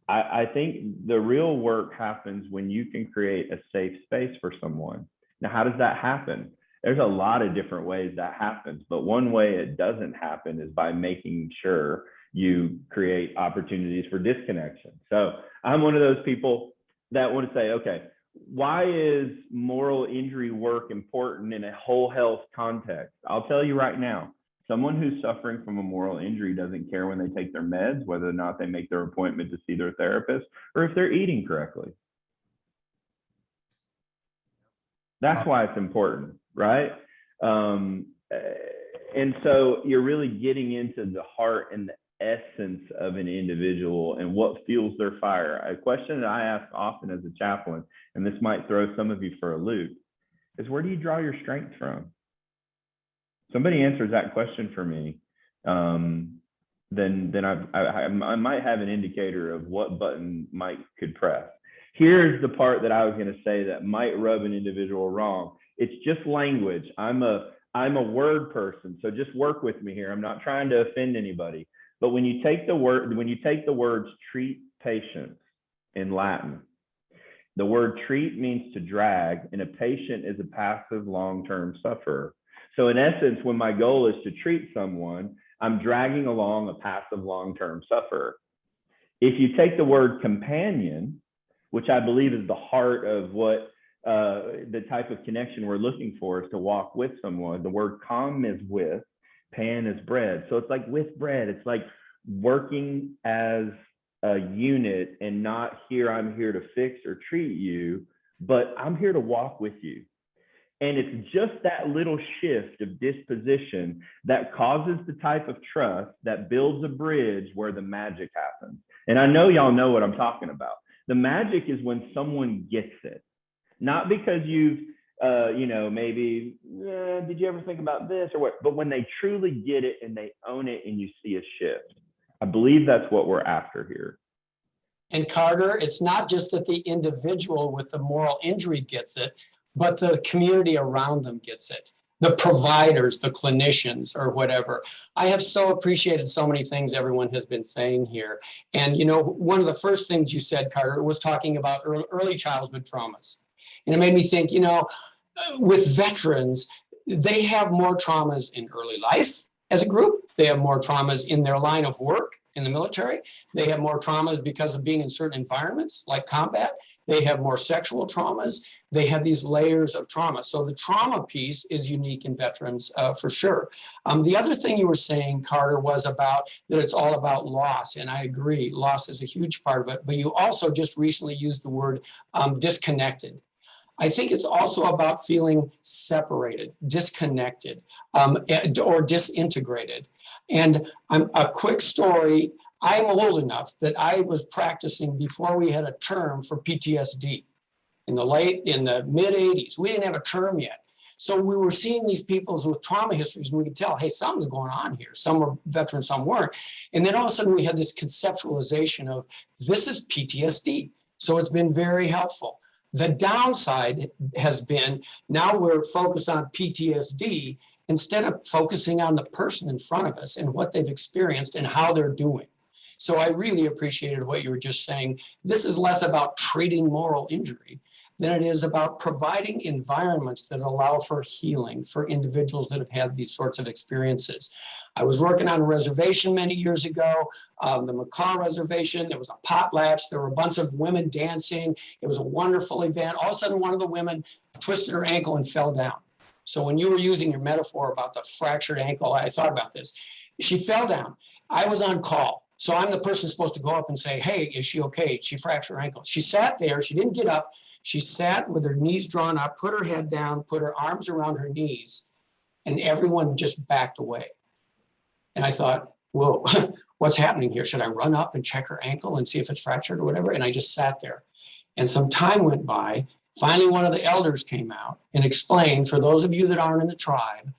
I think the real work happens when you can create a safe space for someone. Now, how does that happen? There's a lot of different ways that happens, but one way it doesn't happen is by making sure you create opportunities for disconnection. So I'm one of those people that want to say, okay, why is moral injury work important in a whole health context? I'll tell you right now, someone who's suffering from a moral injury doesn't care when they take their meds, whether or not they make their appointment to see their therapist, or if they're eating correctly. That's why it's important, right? And so you're really getting into the heart and the essence of an individual and what fuels their fire. A question that I ask often as a chaplain, and this might throw some of you for a loop, is where do you draw your strength from? Somebody answers that question for me, then I might have an indicator of what button Mike could press. Here's the part that I was going to say that might rub an individual wrong. It's just language. I'm a word person, so just work with me here. I'm not trying to offend anybody. But when you take the words treat patients in Latin, the word treat means to drag, and a patient is a passive long-term sufferer. So in essence, when my goal is to treat someone, I'm dragging along a passive long-term sufferer. If you take the word companion, which I believe is the heart of what the type of connection we're looking for, is to walk with someone. The word com is with, pan is bread. So it's like with bread. It's like working as a unit and not I'm here to fix or treat you, but I'm here to walk with you. And it's just that little shift of disposition that causes the type of trust that builds a bridge where the magic happens. And I know y'all know what I'm talking about. The magic is when someone gets it, not because you've, maybe, did you ever think about this or what? But when they truly get it and they own it and you see a shift. I believe that's what we're after here. And Carter, it's not just that the individual with the moral injury gets it, but the community around them gets it. The providers, the clinicians, or whatever. I have so appreciated so many things everyone has been saying here. And, one of the first things you said, Carter, was talking about early childhood traumas. And it made me think, with veterans, they have more traumas in early life as a group. They have more traumas in their line of work in the military. They have more traumas because of being in certain environments like combat. They have more sexual traumas. They have these layers of trauma. So the trauma piece is unique in veterans for sure. The other thing you were saying, Carter, was about that it's all about loss. And I agree, loss is a huge part of it. But you also just recently used the word disconnected. I think it's also about feeling separated, disconnected, or disintegrated. And a quick story, I'm old enough that I was practicing before we had a term for PTSD in the mid 80s. We didn't have a term yet. So we were seeing these people with trauma histories, and we could tell, hey, something's going on here. Some were veterans, some weren't. And then all of a sudden we had this conceptualization of this is PTSD. So it's been very helpful. The downside has been now we're focused on PTSD instead of focusing on the person in front of us and what they've experienced and how they're doing. So I really appreciated what you were just saying. This is less about treating moral injury than it is about providing environments that allow for healing for individuals that have had these sorts of experiences. I was working on a reservation many years ago, the Macaw Reservation. There was a potlatch. There were a bunch of women dancing. It was a wonderful event. All of a sudden, one of the women twisted her ankle and fell down. So when you were using your metaphor about the fractured ankle, I thought about this. She fell down. I was on call. So I'm the person supposed to go up and say, hey, is she okay? She fractured her ankle. She sat there. She didn't get up. She sat with her knees drawn up, put her head down, put her arms around her knees, and everyone just backed away. And I thought, whoa, what's happening here? Should I run up and check her ankle and see if it's fractured or whatever? And I just sat there. And some time went by. Finally, one of the elders came out and explained, for those of you that aren't in the tribe,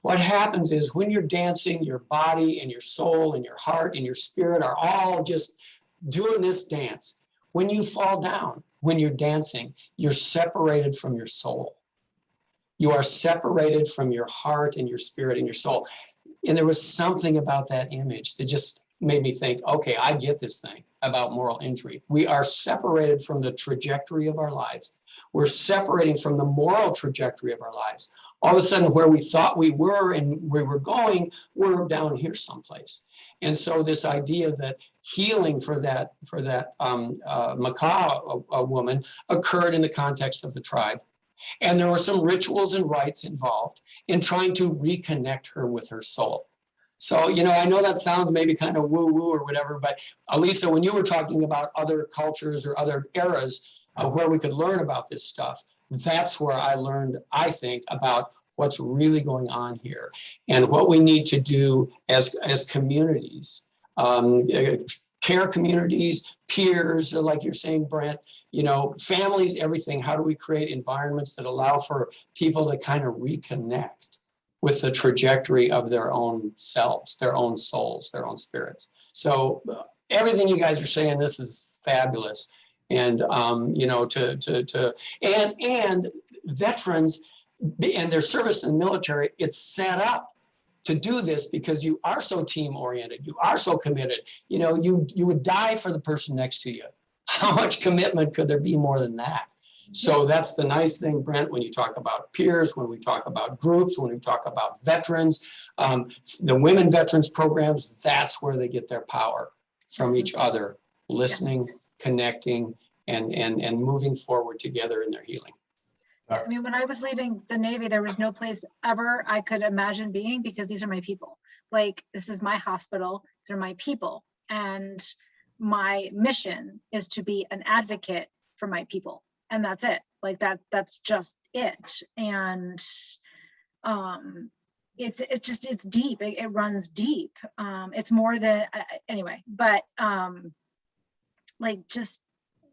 what happens is when you're dancing, your body and your soul and your heart and your spirit are all just doing this dance. When you fall down, when you're dancing, you're separated from your soul. You are separated from your heart and your spirit and your soul. And there was something about that image that just made me think, okay, I get this thing about moral injury. We are separated from the trajectory of our lives. We're separating from the moral trajectory of our lives. All of a sudden, where we thought we were and where we're going, we're down here someplace. And so this idea that healing for that Macaw woman occurred in the context of the tribe. And there were some rituals and rites involved in trying to reconnect her with her soul. So, you know, I know that sounds maybe kind of woo-woo or whatever, but Alyssa, when you were talking about other cultures or other eras where we could learn about this stuff, that's where I learned, I think, about what's really going on here and what we need to do as communities, care communities, peers, like you're saying, Brent, you know, families, everything. How do we create environments that allow for people to kind of reconnect with the trajectory of their own selves, their own souls, their own spirits? So everything you guys are saying, this is fabulous. And, you know, and veterans and their service in the military, it's set up to do this because you are so team oriented, you are so committed. You know, you would die for the person next to you. How much commitment could there be more than that? So that's the nice thing, Brent, when you talk about peers, when we talk about groups, when we talk about veterans, the women veterans programs, that's where they get their power from each other, listening, connecting, and moving forward together in their healing. I mean, when I was leaving the Navy, there was no place ever I could imagine being because these are my people. Like, this is my hospital, they're my people. And my mission is to be an advocate for my people. And that's it. Like that's just it. And it's deep. It runs deep. It's more than anyway, but like just,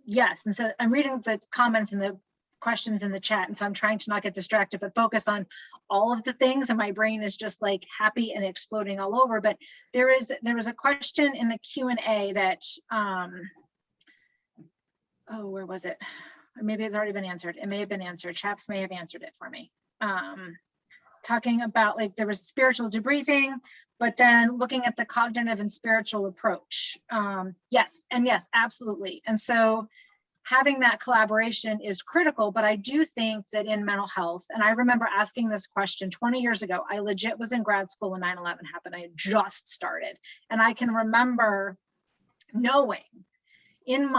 yes. And so I'm reading the comments and the questions in the chat. And so I'm trying to not get distracted, but focus on all of the things. And my brain is just like happy and exploding all over. But there was a question in the Q&A that, oh, where was it? Or maybe it's already been answered. It may have been answered. Chaps may have answered it for me. Talking about like there was spiritual debriefing, but then looking at the cognitive and spiritual approach. Yes, and yes, absolutely. And so having that collaboration is critical, but I do think that in mental health, and I remember asking this question 20 years ago, I legit was in grad school when 9/11 happened. I had just started. And I can remember knowing in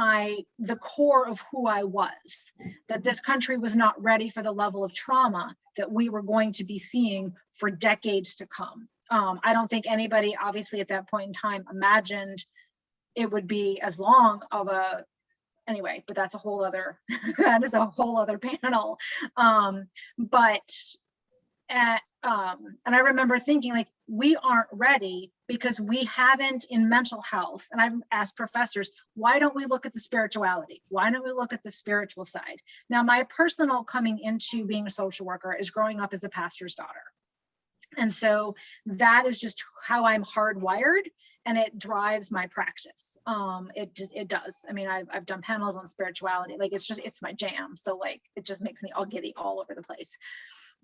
the core of who I was, that this country was not ready for the level of trauma that we were going to be seeing for decades to come. I don't think anybody obviously at that point in time imagined it would be as long of a, anyway, but that's a whole other, that is a whole other panel. And I remember thinking like, we aren't ready because we haven't in mental health. And I've asked professors, why don't we look at the spirituality? Why don't we look at the spiritual side? Now, my personal coming into being a social worker is growing up as a pastor's daughter. And so that is just how I'm hardwired, and it drives my practice. It does. I mean, I've done panels on spirituality. Like, it's my jam. So like, it just makes me all giddy all over the place.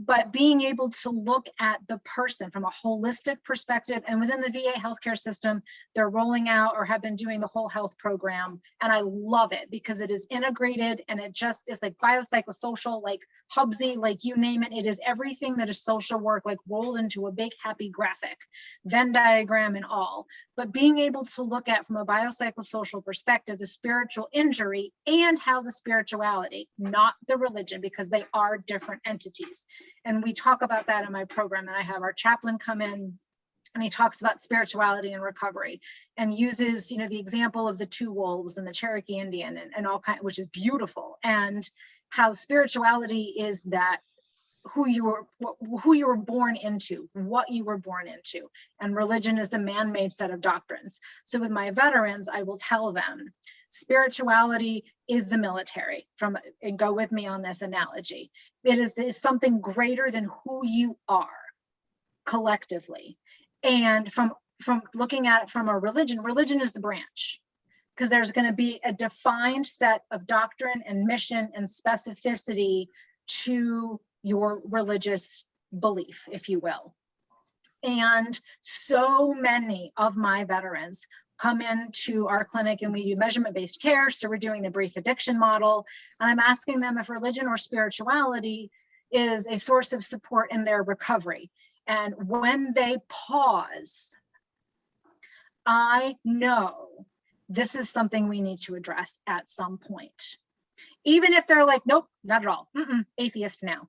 But being able to look at the person from a holistic perspective, and within the VA healthcare system, they're rolling out or have been doing the whole health program. And I love it because it is integrated, and it just is like biopsychosocial, like Hubsy, like you name it. It is everything that is social work, like rolled into a big happy graphic, Venn diagram and all. But being able to look at from a biopsychosocial perspective, the spiritual injury and how the spirituality, not the religion, because they are different entities. And we talk about that in my program, and I have our chaplain come in and he talks about spirituality and recovery and uses, you know, the example of the two wolves and the Cherokee Indian and all kind, which is beautiful, and how spirituality is that who you were born into, what you were born into, and religion is the man-made set of doctrines. So with my veterans, I will tell them spirituality is the military, and go with me on this analogy. It is something greater than who you are collectively. And from looking at it from a religion is the branch, because there's going to be a defined set of doctrine and mission and specificity to your religious belief, if you will. And so many of my veterans come into our clinic and we do measurement-based care. So we're doing the brief addiction model. And I'm asking them if religion or spirituality is a source of support in their recovery. And when they pause, I know this is something we need to address at some point. Even if they're like, nope, not at all, atheist now.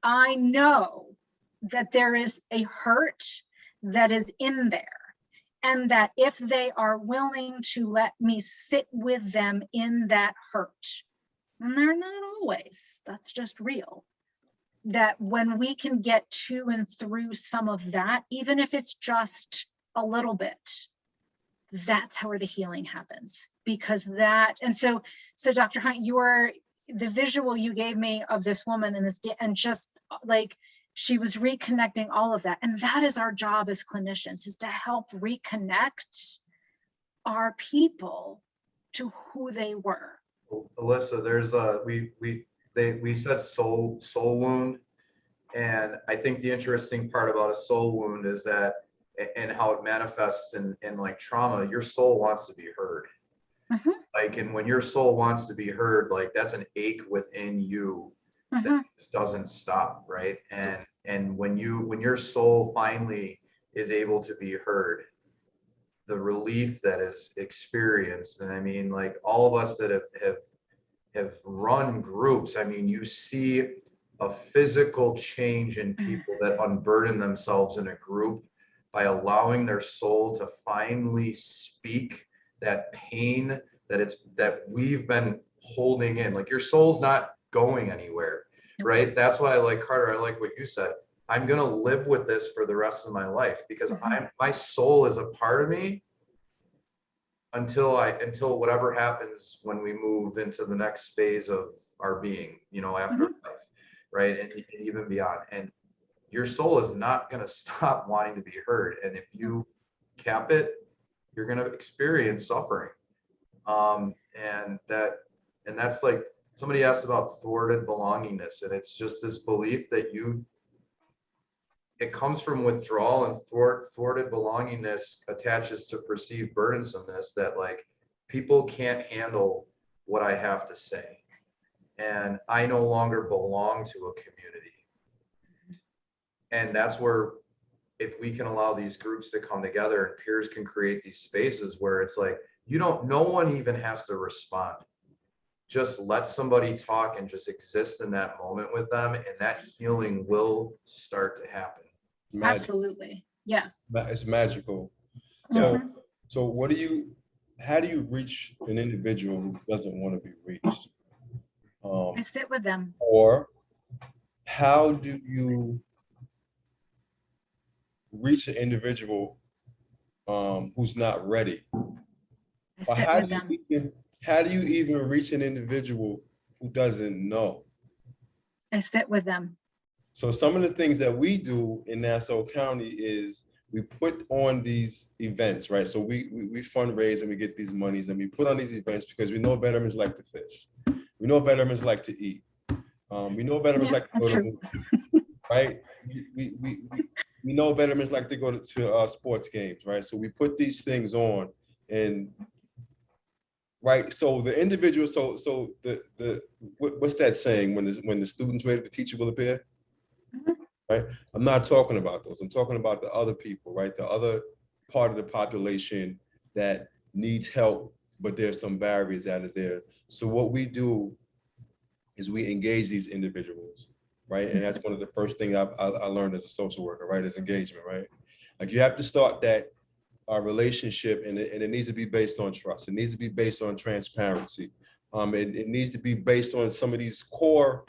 I know that there is a hurt that is in there, and that if they are willing to let me sit with them in that hurt, and they're not always, that's just real, that when we can get to and through some of that, even if it's just a little bit, that's where the healing happens. Because that, and so Dr. Hunt, the visual you gave me of this woman and this, and just like she was reconnecting all of that. And that is our job as clinicians, is to help reconnect our people to who they were. Alyssa, there's we said soul wound, and I think the interesting part about a soul wound is that, and how it manifests in like trauma, your soul wants to be heard. Like, and when your soul wants to be heard, like that's an ache within you that doesn't stop, right? And when your soul finally is able to be heard, the relief that is experienced, and I mean, like all of us that have run groups, I mean, you see a physical change in people that unburden themselves in a group by allowing their soul to finally speak that pain that we've been holding in. Like your soul's not going anywhere, right? That's why I like, Carter, I like what you said. I'm gonna live with this for the rest of my life, because my soul is a part of me until whatever happens when we move into the next phase of our being, after life, right? And even beyond. And your soul is not going to stop wanting to be heard. And if you cap it, you're going to experience suffering. And that's like, somebody asked about thwarted belongingness. And it's just this belief that it comes from withdrawal, and thwarted belongingness attaches to perceived burdensomeness, that like people can't handle what I have to say. And I no longer belong to a community. And that's where, if we can allow these groups to come together and peers can create these spaces where it's like, no one even has to respond. Just let somebody talk and just exist in that moment with them, and that healing will start to happen. Absolutely. Yes. It's magical. So how do you reach an individual who doesn't want to be reached? I sit with them. Or how do you reach an individual who's not ready? I sit with them. How do you even reach an individual who doesn't know? I sit with them. So some of the things that we do in Nassau County is we put on these events, right? So we fundraise and we get these monies and we put on these events because we know veterans like to fish. We know veterans like to eat. We know veterans like to go to movies, right? We know veterans like to go to sports games, right? So we put these things on, and right. So the individual, so the what's that saying? When the student's ready, the teacher will appear. Right. I'm not talking about those. I'm talking about the other people, right? The other part of the population that needs help, but there's some barriers out of there. So what we do is we engage these individuals, right? And that's one of the first things I learned as a social worker, right? Is engagement, right? Like you have to start that relationship, and it needs to be based on trust. It needs to be based on transparency. It needs to be based on some of these core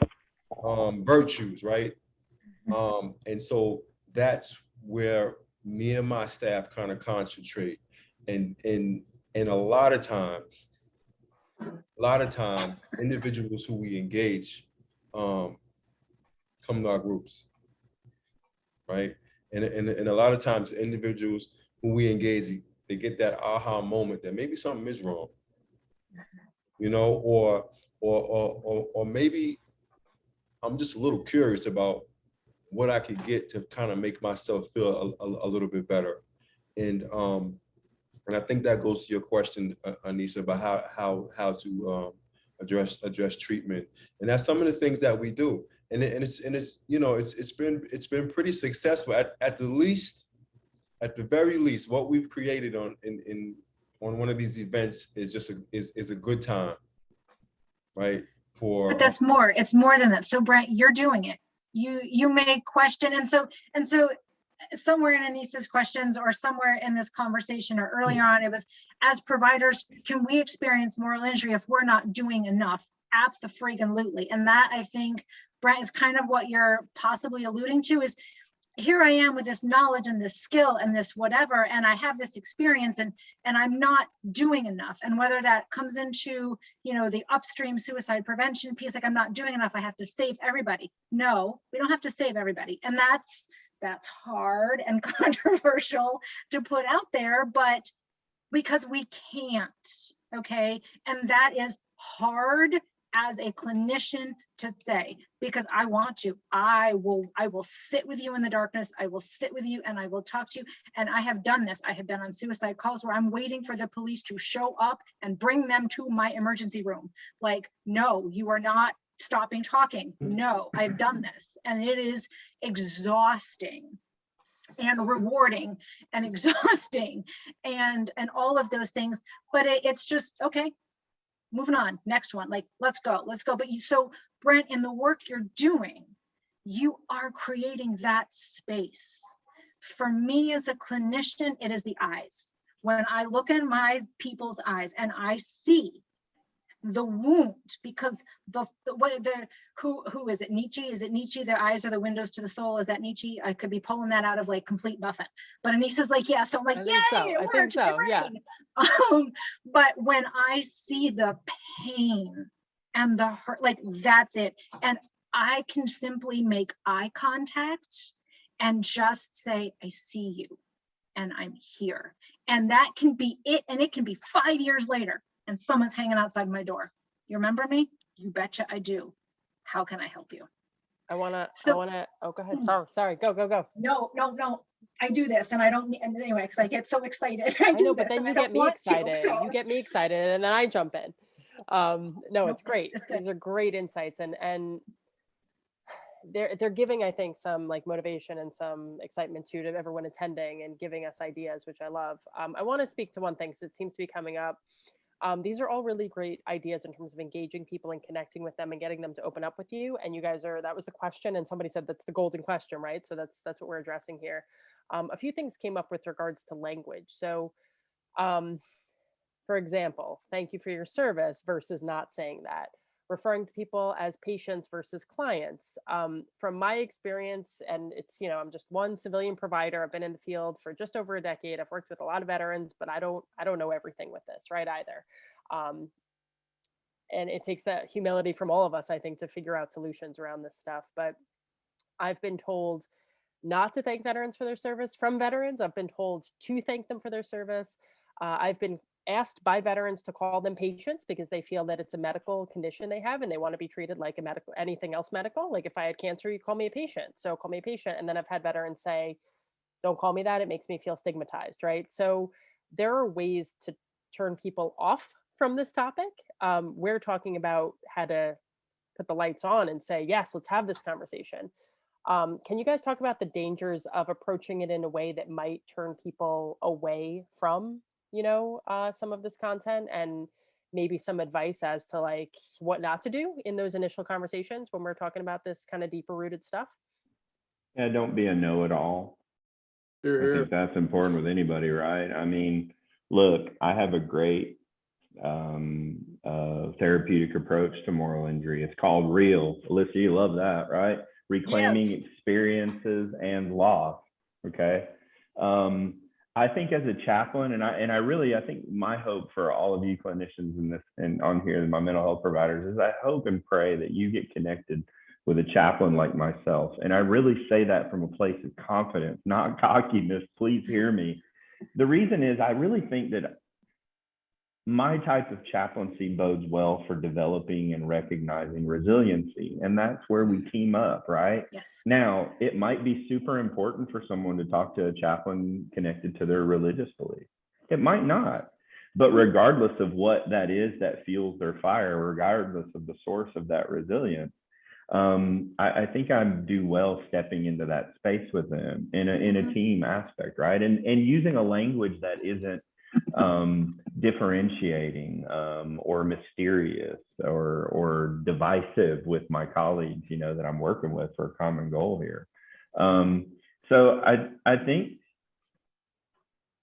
virtues, right? And so that's where me and my staff kind of concentrate. And a lot of times, individuals who we engage come to our groups, right? And a lot of times, individuals who we engage, they get that aha moment that maybe something is wrong, or maybe I'm just a little curious about what I could get to kind of make myself feel a little bit better. And I think that goes to your question, Anisha, about how to address treatment. And that's some of the things that we do. And it's you know, it's been pretty successful. At the very least, what we've created on one of these events is just is a good time, right? But that's more. It's more than that. So Brent, you're doing it. You may question, and so somewhere in Anissa's questions or somewhere in this conversation or earlier on, it was, as providers, can we experience moral injury if we're not doing enough? Abso-freaking-lutely. And that, I think, Brent, is kind of what you're possibly alluding to, is here I am with this knowledge and this skill and this whatever, and I have this experience, and I'm not doing enough. And whether that comes into, you know, the upstream suicide prevention piece, like I'm not doing enough, I have to save everybody. No, we don't have to save everybody. And that's hard and controversial to put out there, but because we can't, okay? And that is hard as a clinician to say, because I want to. I will sit with you in the darkness. I will sit with you and I will talk to you. And I have done this. I have been on suicide calls where I'm waiting for the police to show up and bring them to my emergency room. Like, no, you are not stopping talking. No, I've done this. And it is exhausting and rewarding and exhausting and all of those things. But it's just, okay, moving on, next one, like, let's go. But so Brent, in the work you're doing, you are creating that space. For me as a clinician, it is the eyes. When I look in my people's eyes and I see the wound, because who is it, Nietzsche? Is it Nietzsche? Their eyes are the windows to the soul. Is that Nietzsche? I could be pulling that out of like complete nothing. But Anissa's like, yeah. So I'm like, yeah, I think so. Yeah. But when I see the pain and the hurt, like, that's it. And I can simply make eye contact and just say, I see you and I'm here. And that can be it. And it can be 5 years later and someone's hanging outside my door. You remember me? You betcha I do. How can I help you? I wanna, oh, go ahead. Sorry, go. No. I do this and I don't, and anyway, because I get so excited. I know, but then you get me excited. You get me excited and then I jump in. No, it's great. These are great insights, and they're giving, I think, some like motivation and some excitement too to everyone attending and giving us ideas, which I love. I want to speak to one thing because it seems to be coming up. These are all really great ideas in terms of engaging people and connecting with them and getting them to open up with you. And you guys that was the question. And somebody said that's the golden question, right? So that's what we're addressing here. A few things came up with regards to language. So, for example, thank you for your service versus not saying that. Referring to people as patients versus clients. From my experience, and it's, I'm just one civilian provider. I've been in the field for just over a decade. I've worked with a lot of veterans, but I don't know everything with this, right, either. And it takes that humility from all of us, I think, to figure out solutions around this stuff. But I've been told not to thank veterans for their service from veterans. I've been told to thank them for their service. I've been asked by veterans to call them patients because they feel that it's a medical condition they have and they want to be treated like a medical, anything else medical. Like if I had cancer, you'd call me a patient. So call me a patient. And then I've had veterans say, don't call me that. It makes me feel stigmatized, right? So there are ways to turn people off from this topic. We're talking about how to put the lights on and say, yes, let's have this conversation. Can you guys talk about the dangers of approaching it in a way that might turn people away from some of this content, and maybe some advice as to like what not to do in those initial conversations when we're talking about this kind of deeper rooted stuff? Yeah, don't be a know-it-all. I think that's important with anybody, right? I mean, look, I have a great therapeutic approach to moral injury. It's called REAL. Alyssa, you love that, right? Reclaiming experiences and loss. Okay. I think as a chaplain, and I think my hope for all of you clinicians in this and on here, my mental health providers, is I hope and pray that you get connected with a chaplain like myself. And I really say that from a place of confidence, not cockiness. Please hear me. The reason is I really think that my type of chaplaincy bodes well for developing and recognizing resiliency. And that's where we team up, right? Yes. Now, it might be super important for someone to talk to a chaplain connected to their religious belief. It might not. But regardless of what that is that fuels their fire, regardless of the source of that resilience, I think I do well stepping into that space with them in a team aspect, right? And using a language that isn't differentiating or mysterious or divisive with my colleagues, you know, that I'm working with for a common goal here. So I think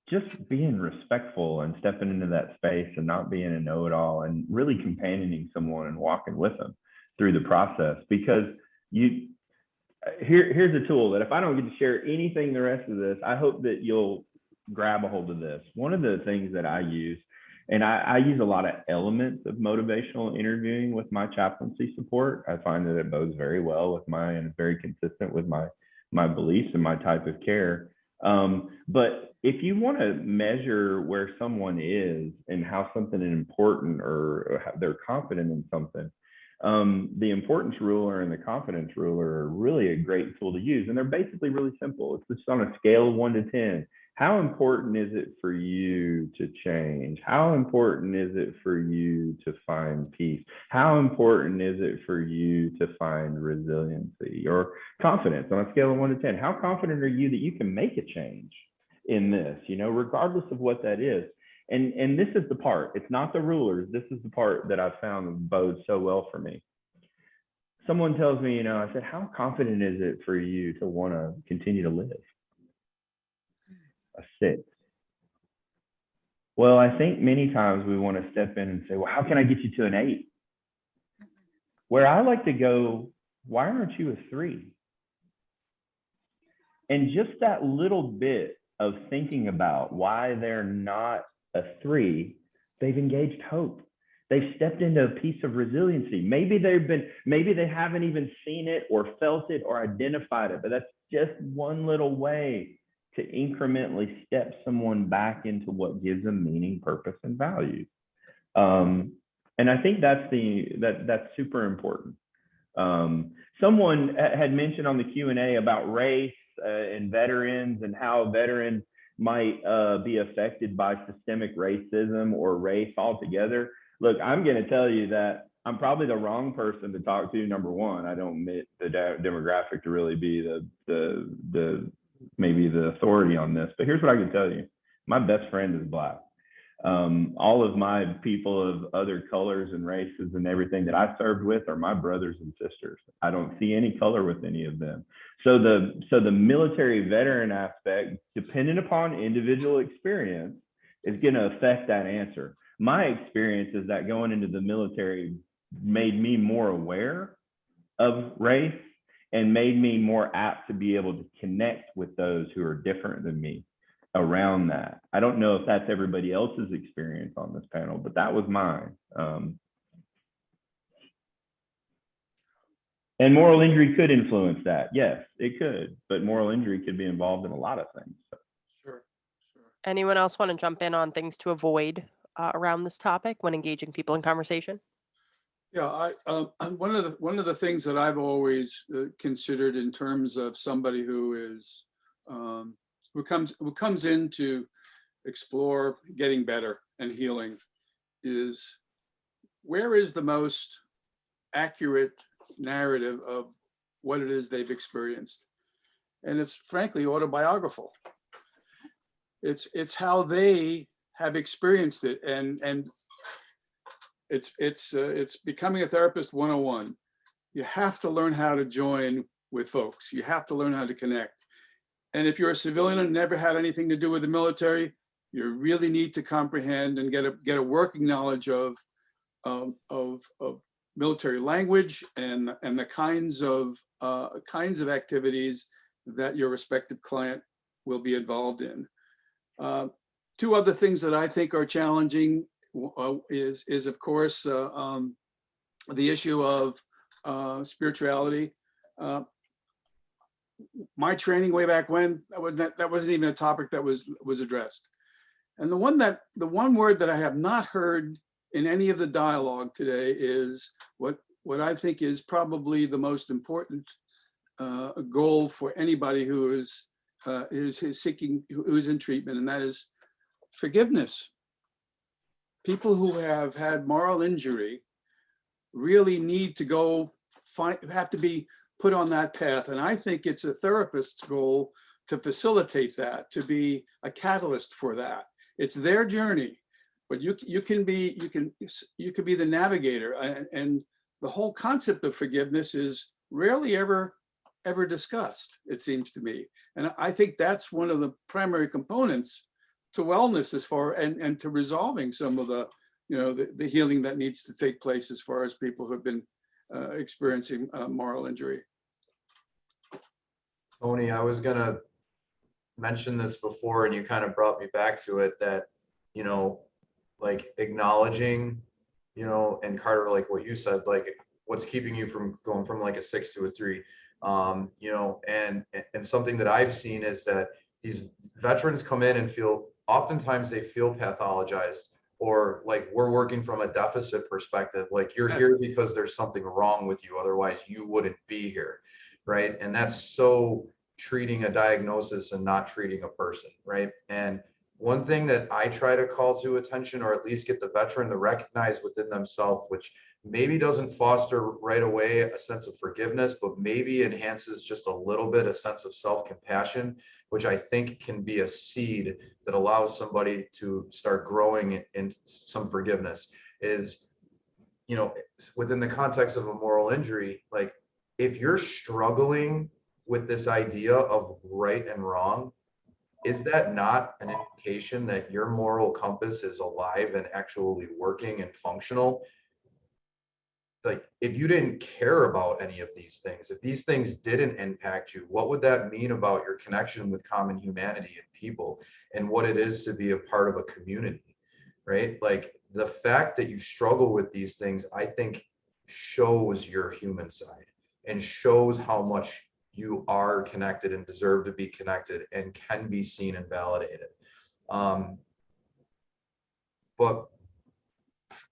just being respectful and stepping into that space and not being a know-it-all and really companioning someone and walking with them through the process, because here's a tool that if I don't get to share anything the rest of this, I hope that you'll grab a hold of this. One of the things that I use, and I use a lot of elements of motivational interviewing with my chaplaincy support. I find that it bodes very well with and very consistent with my beliefs and my type of care. But if you want to measure where someone is and how something is important or how they're confident in something, the importance ruler and the confidence ruler are really a great tool to use. And they're basically really simple. It's just on a scale of 1 to 10. How important is it for you to change? How important is it for you to find peace? How important is it for you to find resiliency or confidence on a scale of 1 to 10? How confident are you that you can make a change in this, you know, regardless of what that is? And this is the part, it's not the rulers. This is the part that I've found bodes so well for me. Someone tells me, you know, I said, how confident is it for you to want to continue to live? A 6. Well, I think many times we want to step in and say, well, how can I get you to an 8? Where I like to go, why aren't you a 3? And just that little bit of thinking about why they're not a 3, they've engaged hope. They've stepped into a piece of resiliency. Maybe they haven't even seen it or felt it or identified it, but that's just one little way to incrementally step someone back into what gives them meaning, purpose, and value. And I think that's super important. Someone had mentioned on the Q&A about race and veterans and how veterans might be affected by systemic racism or race altogether. Look, I'm going to tell you that I'm probably the wrong person to talk to. Number one, I don't admit the demographic to really be maybe the authority on this, but here's what I can tell you. My best friend is Black. All of my people of other colors and races and everything that I served with are my brothers and sisters. I don't see any color with any of them. So the military veteran aspect, depending upon individual experience, is going to affect that answer. My experience is that going into the military made me more aware of race and made me more apt to be able to connect with those who are different than me around that. I don't know if that's everybody else's experience on this panel, but that was mine. And moral injury could influence that. Yes, it could, but moral injury could be involved in a lot of things. Sure. Anyone else want to jump in on things to avoid around this topic when engaging people in conversation? Yeah, one of the things that I've always considered in terms of somebody who is who comes in to explore getting better and healing is, where is the most accurate narrative of what it is they've experienced? And it's frankly autobiographical. It's how they have experienced it, and it's becoming a therapist 101. You have to learn how to join with folks. You have to learn how to connect. And if you're a civilian and never had anything to do with the military, you really need to comprehend and get a working knowledge of military language and the kinds of activities that your respective client will be involved in. Two other things that I think are challenging is of course the issue of spirituality. My training way back when, that wasn't even a topic that was addressed. And the one word that I have not heard in any of the dialogue today is what I think is probably the most important goal for anybody who is seeking, who is in treatment, and that is forgiveness. People who have had moral injury really need to have to be put on that path. And I think it's a therapist's goal to facilitate that, to be a catalyst for that. It's their journey, but you can be the navigator. And the whole concept of forgiveness is rarely ever discussed, it seems to me. And I think that's one of the primary components to wellness and to resolving some of the, the healing that needs to take place as far as people who have been experiencing moral injury. Tony, I was gonna mention this before and you kind of brought me back to it, that, like acknowledging, and Carter, like what you said, like what's keeping you from going from like a 6 to a 3, and something that I've seen is that these veterans come in and oftentimes they feel pathologized, or like we're working from a deficit perspective, like you're here because there's something wrong with you, otherwise you wouldn't be here, right? And that's so treating a diagnosis and not treating a person, right? And one thing that I try to call to attention, or at least get the veteran to recognize within themselves, which maybe doesn't foster right away a sense of forgiveness, but maybe enhances just a little bit a sense of self-compassion, which I think can be a seed that allows somebody to start growing in some forgiveness, is, within the context of a moral injury, like if you're struggling with this idea of right and wrong, is that not an indication that your moral compass is alive and actually working and functional? Like if you didn't care about any of these things, if these things didn't impact you, what would that mean about your connection with common humanity and people, and what it is to be a part of a community, right? Like the fact that you struggle with these things, I think shows your human side and shows how much you are connected and deserve to be connected and can be seen and validated. But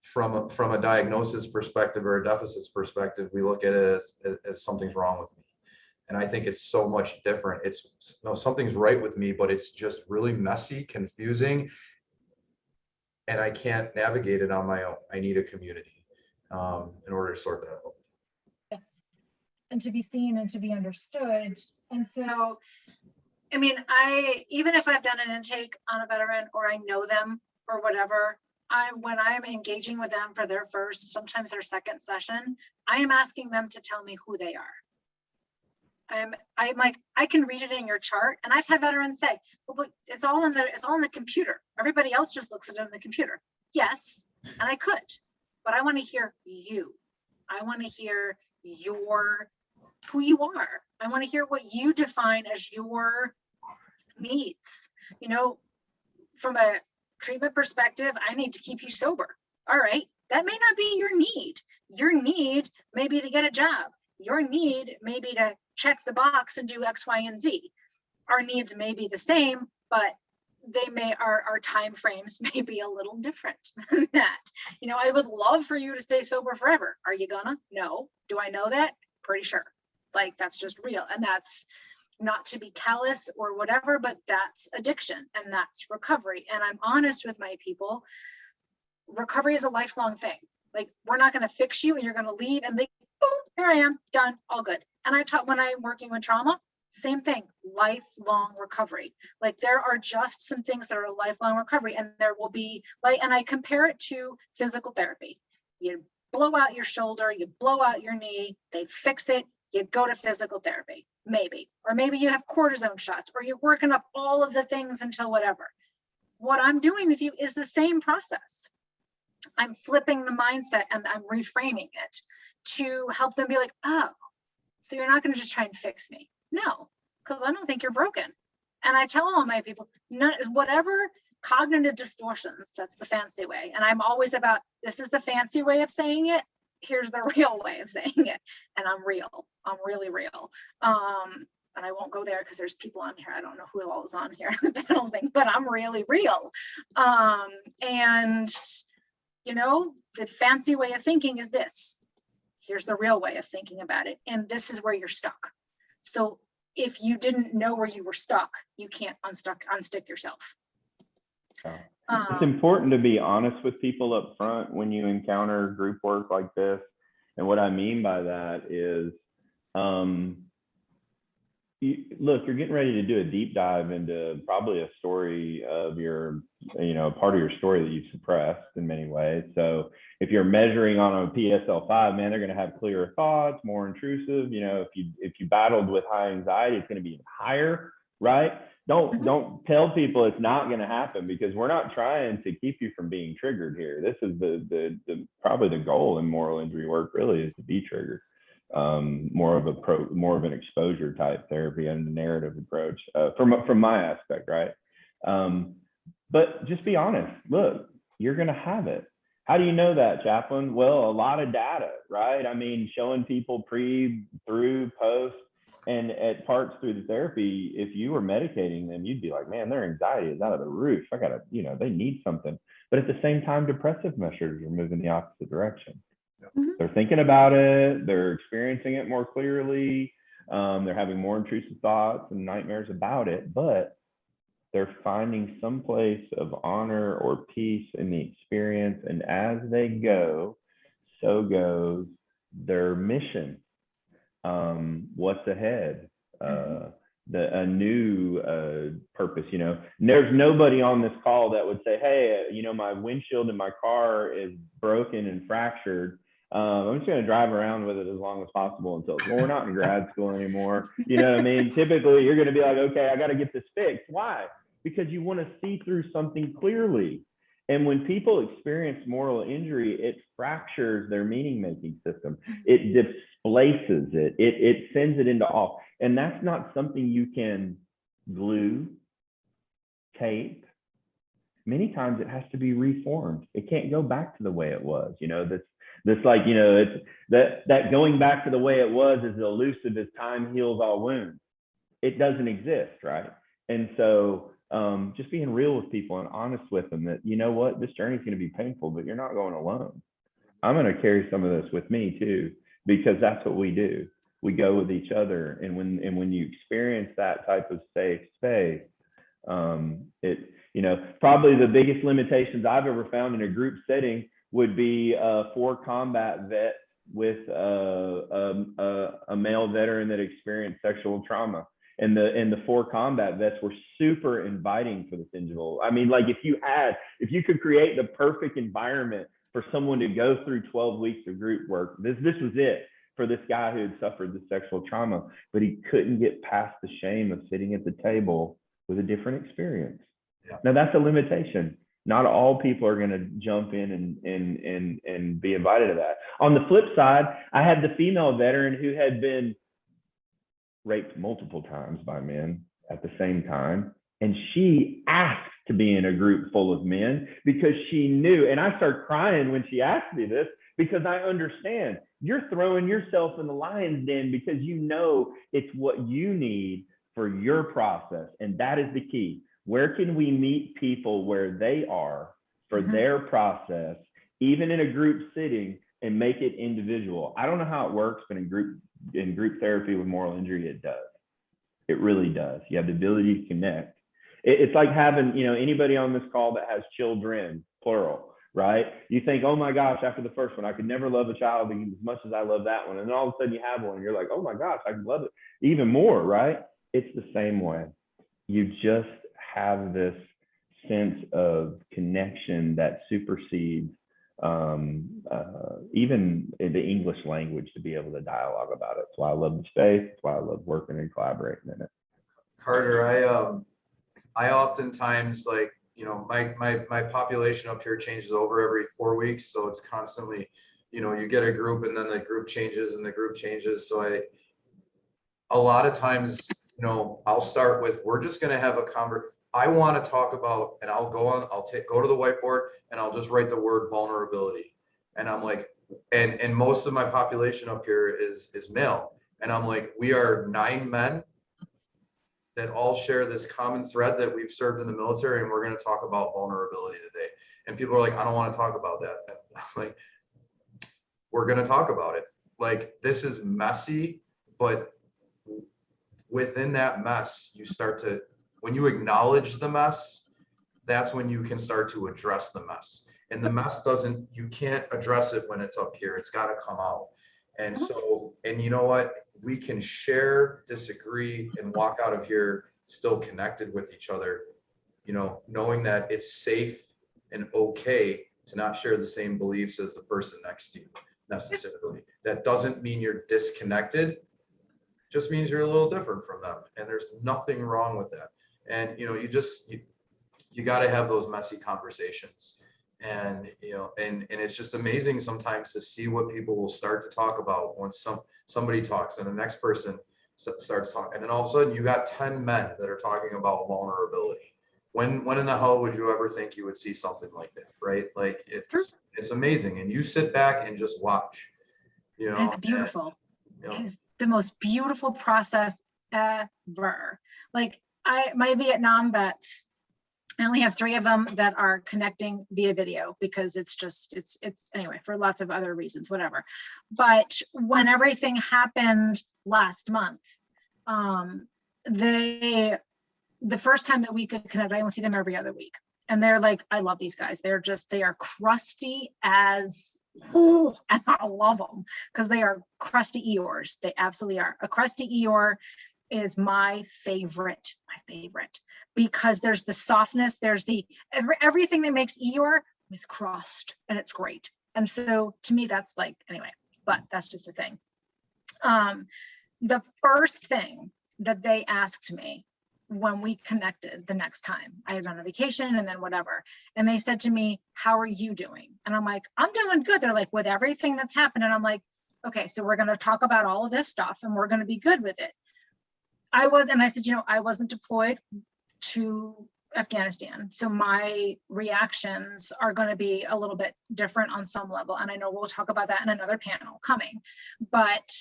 from a diagnosis perspective or a deficits perspective, we look at it as something's wrong with me. And I think it's so much different. It's no, something's right with me, but it's just really messy, confusing, and I can't navigate it on my own. I need a community in order to sort that out. Yes. And to be seen and to be understood. And so, I mean, even if I've done an intake on a veteran or I know them or whatever, when I'm engaging with them for their first, sometimes their second session, I am asking them to tell me who they are. I'm like, I can read it in your chart, and I've had veterans say, well, but it's all in the computer. Everybody else just looks at it on the computer. Yes, and I could, but I want to hear you. I want to hear who you are. I want to hear what you define as your needs. From a treatment perspective, I need to keep you sober. All right, that may not be your need. Your need may be to get a job. Your need may be to check the box and do X, Y, and Z. Our needs may be the same, but our time frames may be a little different than that. I would love for you to stay sober forever. Are you gonna? No. Do I know that? Pretty sure. Like, that's just real. And that's not to be callous or whatever, but that's addiction and that's recovery. And I'm honest with my people. Recovery is a lifelong thing. Like, we're not going to fix you and you're going to leave and they, boom, here I am, done, all good. And I taught when I'm working with trauma, same thing, lifelong recovery. Like, there are just some things that are a lifelong recovery, and there will be and I compare it to physical therapy. You blow out your shoulder, you blow out your knee, they fix it, you go to physical therapy, maybe. Or maybe you have cortisone shots, or you're working up all of the things until whatever. What I'm doing with you is the same process. I'm flipping the mindset and I'm reframing it to help them be like, oh, so you're not going to just try and fix me. No, because I don't think you're broken. And I tell all my people, whatever cognitive distortions, that's the fancy way. And I'm always about, this is the fancy way of saying it. Here's the real way of saying it. And I'm real. I'm really real. and I won't go there because there's people on here. I don't know who all is on here. I don't think, but I'm really real. And you know, the fancy way of thinking is this. Here's the real way of thinking about it. And this is where you're stuck. So if you didn't know where you were stuck, you can't unstick yourself. It's important to be honest with people up front when you encounter group work like this. And what I mean by that is, look, you're getting ready to do a deep dive into probably a story of your, part of your story that you've suppressed in many ways. So if you're measuring on a PSL-5, man, they're going to have clearer thoughts, more intrusive. If you battled with high anxiety, it's going to be even higher, right? Don't tell people it's not going to happen, because we're not trying to keep you from being triggered here. This is the probably the goal in moral injury work, really, is to be triggered. More of an exposure type therapy and a narrative approach from my aspect, right? But just be honest. Look, you're going to have it. How do you know that, Chaplain? Well, a lot of data, right? I mean, showing people pre, through, post, and at parts through the therapy, if you were medicating them, you'd be like, man, their anxiety is out of the roof. I gotta, they need something. But at the same time, depressive measures are moving the opposite direction. They're thinking about it, they're experiencing it more clearly, they're having more intrusive thoughts and nightmares about it, but they're finding some place of honor or peace in the experience. And as they go, so goes their mission. What's ahead? A new purpose. There's nobody on this call that would say, hey, my windshield in my car is broken and fractured. I'm just going to drive around with it as long as possible until we're not in grad school anymore. You know what I mean? Typically, you're going to be like, okay, I got to get this fixed. Why? Because you want to see through something clearly. And when people experience moral injury, it fractures their meaning-making system. It displaces it. It sends it into off. And that's not something you can glue, tape. Many times it has to be reformed. It can't go back to the way it was. It's that going back to the way it was is elusive as time heals all wounds. It doesn't exist, right? And so just being real with people and honest with them that, what, this journey is going to be painful, but you're not going alone. I'm going to carry some of this with me too, because that's what we do. We go with each other. And when you experience that type of safe space, probably the biggest limitations I've ever found in a group setting would be 4 combat vets with a male veteran that experienced sexual trauma. And the 4 combat vets were super inviting for this individual. I mean, like if you could create the perfect environment for someone to go through 12 weeks of group work, this was it for this guy who had suffered the sexual trauma, but he couldn't get past the shame of sitting at the table with a different experience. Yeah. Now that's a limitation. Not all people are going to jump in and be invited to that. On the flip side, I had the female veteran who had been raped multiple times by men at the same time. And she asked to be in a group full of men because she knew, and I started crying when she asked me this, because I understand you're throwing yourself in the lion's den because it's what you need for your process. And that is the key. Where can we meet people where they are for their process, even in a group sitting, and make it individual? I don't know how it works, but in group therapy with moral injury, it does. It really does. You have the ability to connect. It's like having, anybody on this call that has children, plural, right? You think, oh my gosh, after the first one, I could never love a child as much as I love that one. And then all of a sudden you have one and you're like, oh my gosh, I can love it even more, right? It's the same way. You just have this sense of connection that supersedes even in the English language to be able to dialogue about it. That's why I love the space. That's why I love working and collaborating in it. Carter, I oftentimes my population up here changes over every 4 weeks. So it's constantly, you get a group and then the group changes and the group changes. So a lot of times, I'll start with, we're just going to have a conversation. I want to talk about, and I'll go to the whiteboard and I'll just write the word vulnerability. And I'm like, and most of my population up here is male. And I'm like, we are 9 men that all share this common thread that we've served in the military, and we're going to talk about vulnerability today. And people are like, I don't want to talk about that. And I'm like, we're going to talk about it. Like, this is messy, but within that mess, you start to, when you acknowledge the mess, that's when you can start to address the mess. And the mess doesn't, you can't address it when it's up here. It's got to come out. And so, and you know what? We can share, disagree, and walk out of here still connected with each other, you know, knowing that it's safe and okay to not share the same beliefs as the person next to you necessarily. That doesn't mean you're disconnected, just means you're a little different from them. And there's nothing wrong with that. And, you know, you got to have those messy conversations. And, you know, and it's just amazing sometimes to see what people will start to talk about when somebody talks and the next person starts talking. And then all of a sudden you got 10 men that are talking about vulnerability. When in the hell would you ever think you would see something like that, right? Like, it's amazing. And you sit back and just watch, you know. And it's beautiful. And, you know, It's the most beautiful process ever. Like, my Vietnam vets, I only have 3 of them that are connecting via video because it's anyway, for lots of other reasons, whatever. But when everything happened last month, the first time that we could connect, I only see them every other week. And they're like, I love these guys. They are crusty as, and I love them because they are crusty Eeyores. They absolutely are. A crusty Eeyore is my favorite, because there's the softness, there's the everything that makes Eeyore with crust, and it's great. And so to me, that's like, anyway, but that's just a thing. The first thing that they asked me when we connected the next time, I had been on a vacation and then whatever, and they said to me, how are you doing? And I'm like, I'm doing good. They're like, with everything that's happened. And I'm like, okay, so we're going to talk about all of this stuff and we're going to be good with it. I said, you know, I wasn't deployed to Afghanistan, so my reactions are going to be a little bit different on some level. And I know we'll talk about that in another panel coming, but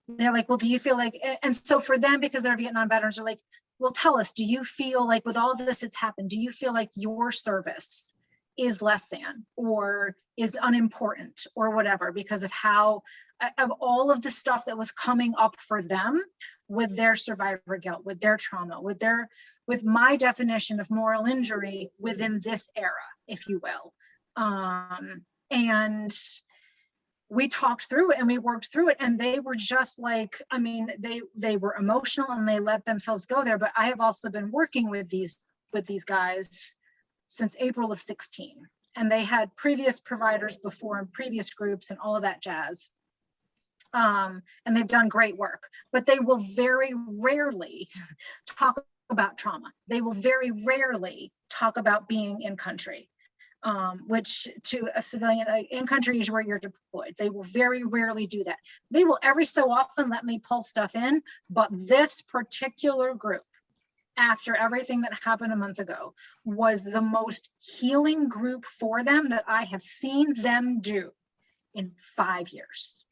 they're like, well, do you feel like, and so for them, because they're Vietnam veterans, are like, well, tell us, do you feel like with all of this that's happened, do you feel like your service is less than or is unimportant or whatever because of how, of all of the stuff that was coming up for them with their survivor guilt, with their trauma, with my definition of moral injury within this era, if you will. And we talked through it and we worked through it, and they were just like, I mean, they were emotional and they let themselves go there. But I have also been working with these guys since April of 16, and they had previous providers before and previous groups and all of that jazz. And they've done great work, but they will very rarely talk about trauma. They will very rarely talk about being in country, which to a civilian in country is where you're deployed. They will very rarely do that. They will every so often let me pull stuff in, but this particular group, after everything that happened a month ago, was the most healing group for them that I have seen them do in 5 years.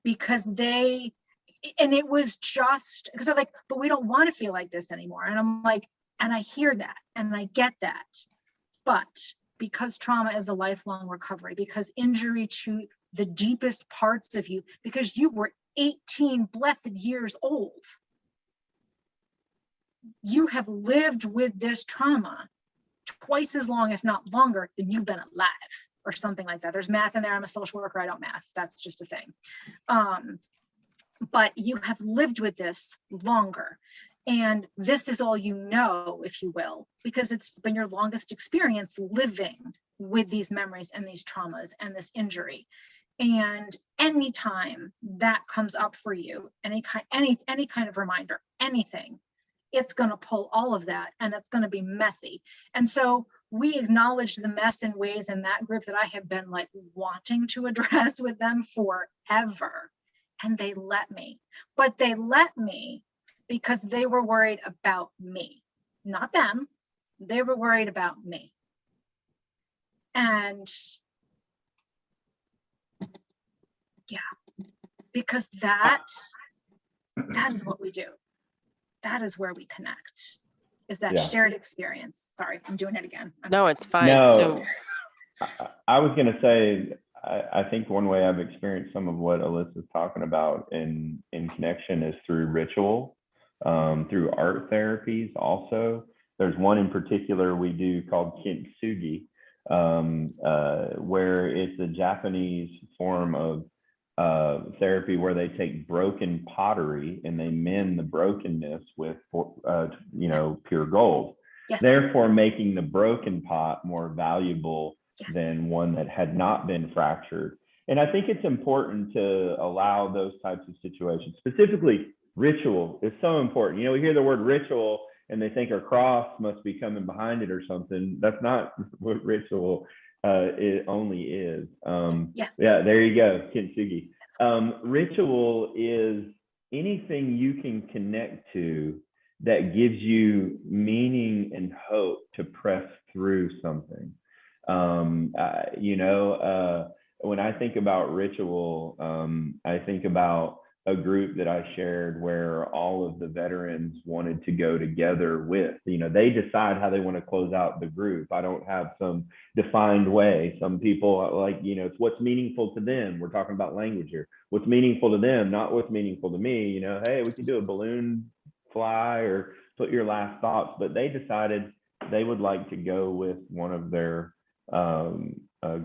Because and it was just, because they're like, but we don't want to feel like this anymore. And I'm like, and I hear that, and I get that. But because trauma is a lifelong recovery, because injury to the deepest parts of you, because you were 18 blessed years old, you have lived with this trauma twice as long, if not longer, than you've been alive, or something like that. There's math in there. I'm a social worker. I don't math. That's just a thing. But you have lived with this longer. And this is all you know, if you will, because it's been your longest experience living with these memories and these traumas and this injury. And anytime that comes up for you, any kind of reminder, anything, it's going to pull all of that, and it's going to be messy. And so we acknowledge the mess in ways in that group that I have been like wanting to address with them forever. And they let me, but they let me because they were worried about me, not them. They were worried about me. And yeah, because that is what we do. that is where we connect, is that Yeah. shared experience. Sorry, I'm doing it again. No, it's fine. No, So, I was going to say, I think one way I've experienced some of what Alyssa's talking about in connection is through ritual, through art therapies also. There's one in particular we do called kintsugi, where it's a Japanese form of therapy where they take broken pottery and they mend the brokenness with, pure gold. Yes. Therefore, making the broken pot more valuable Yes. than one that had not been fractured. And I think it's important to allow those types of situations. Specifically, ritual is so important. We hear the word ritual and they think a cross must be coming behind it or something. That's not what ritual it only is. Yes. Yeah, there you go, kintsugi. Ritual is anything you can connect to that gives you meaning and hope to press through something. When I think about ritual, I think about a group that I shared where all of the veterans wanted to go together with, they decide how they want to close out the group. I don't have some defined way. Some people like, it's what's meaningful to them. We're talking about language here. What's meaningful to them, not what's meaningful to me. Hey, we can do a balloon fly or put your last thoughts, but they decided they would like to go with one of their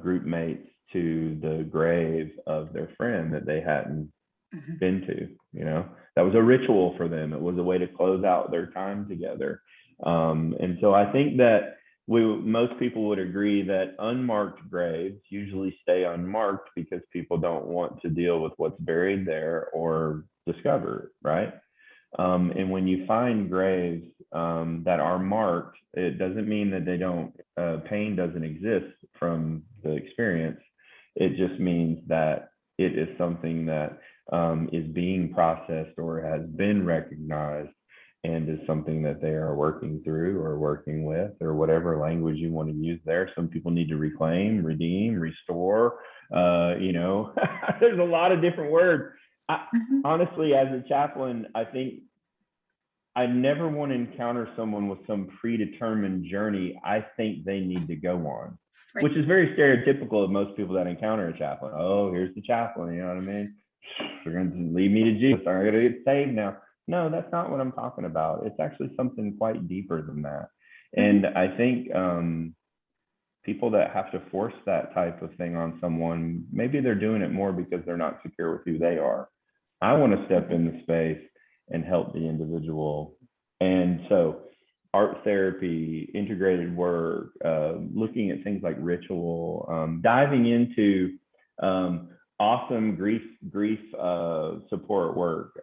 group mates to the grave of their friend that they hadn't been to. That was a ritual for them. It was a way to close out their time together. And so I think that most people would agree that unmarked graves usually stay unmarked because people don't want to deal with what's buried there or discover it, right? And when you find graves that are marked, it doesn't mean that they don't, pain doesn't exist from the experience. It just means that it is something that is being processed or has been recognized and is something that they are working through or working with, or whatever language you want to use there. Some people need to reclaim, redeem, restore, there's a lot of different words. Honestly, as a chaplain, I think I never want to encounter someone with some predetermined journey I think they need to go on, Right. which is very stereotypical of most people that encounter a chaplain. Oh, here's the chaplain, you know what I mean? They're going to lead me to Jesus. I'm going to get saved now. No, that's not what I'm talking about. It's actually something quite deeper than that. And I think people that have to force that type of thing on someone, maybe they're doing it more because they're not secure with who they are. I want to step in the space and help the individual. And so art therapy, integrated work, looking at things like ritual, diving into awesome grief support work,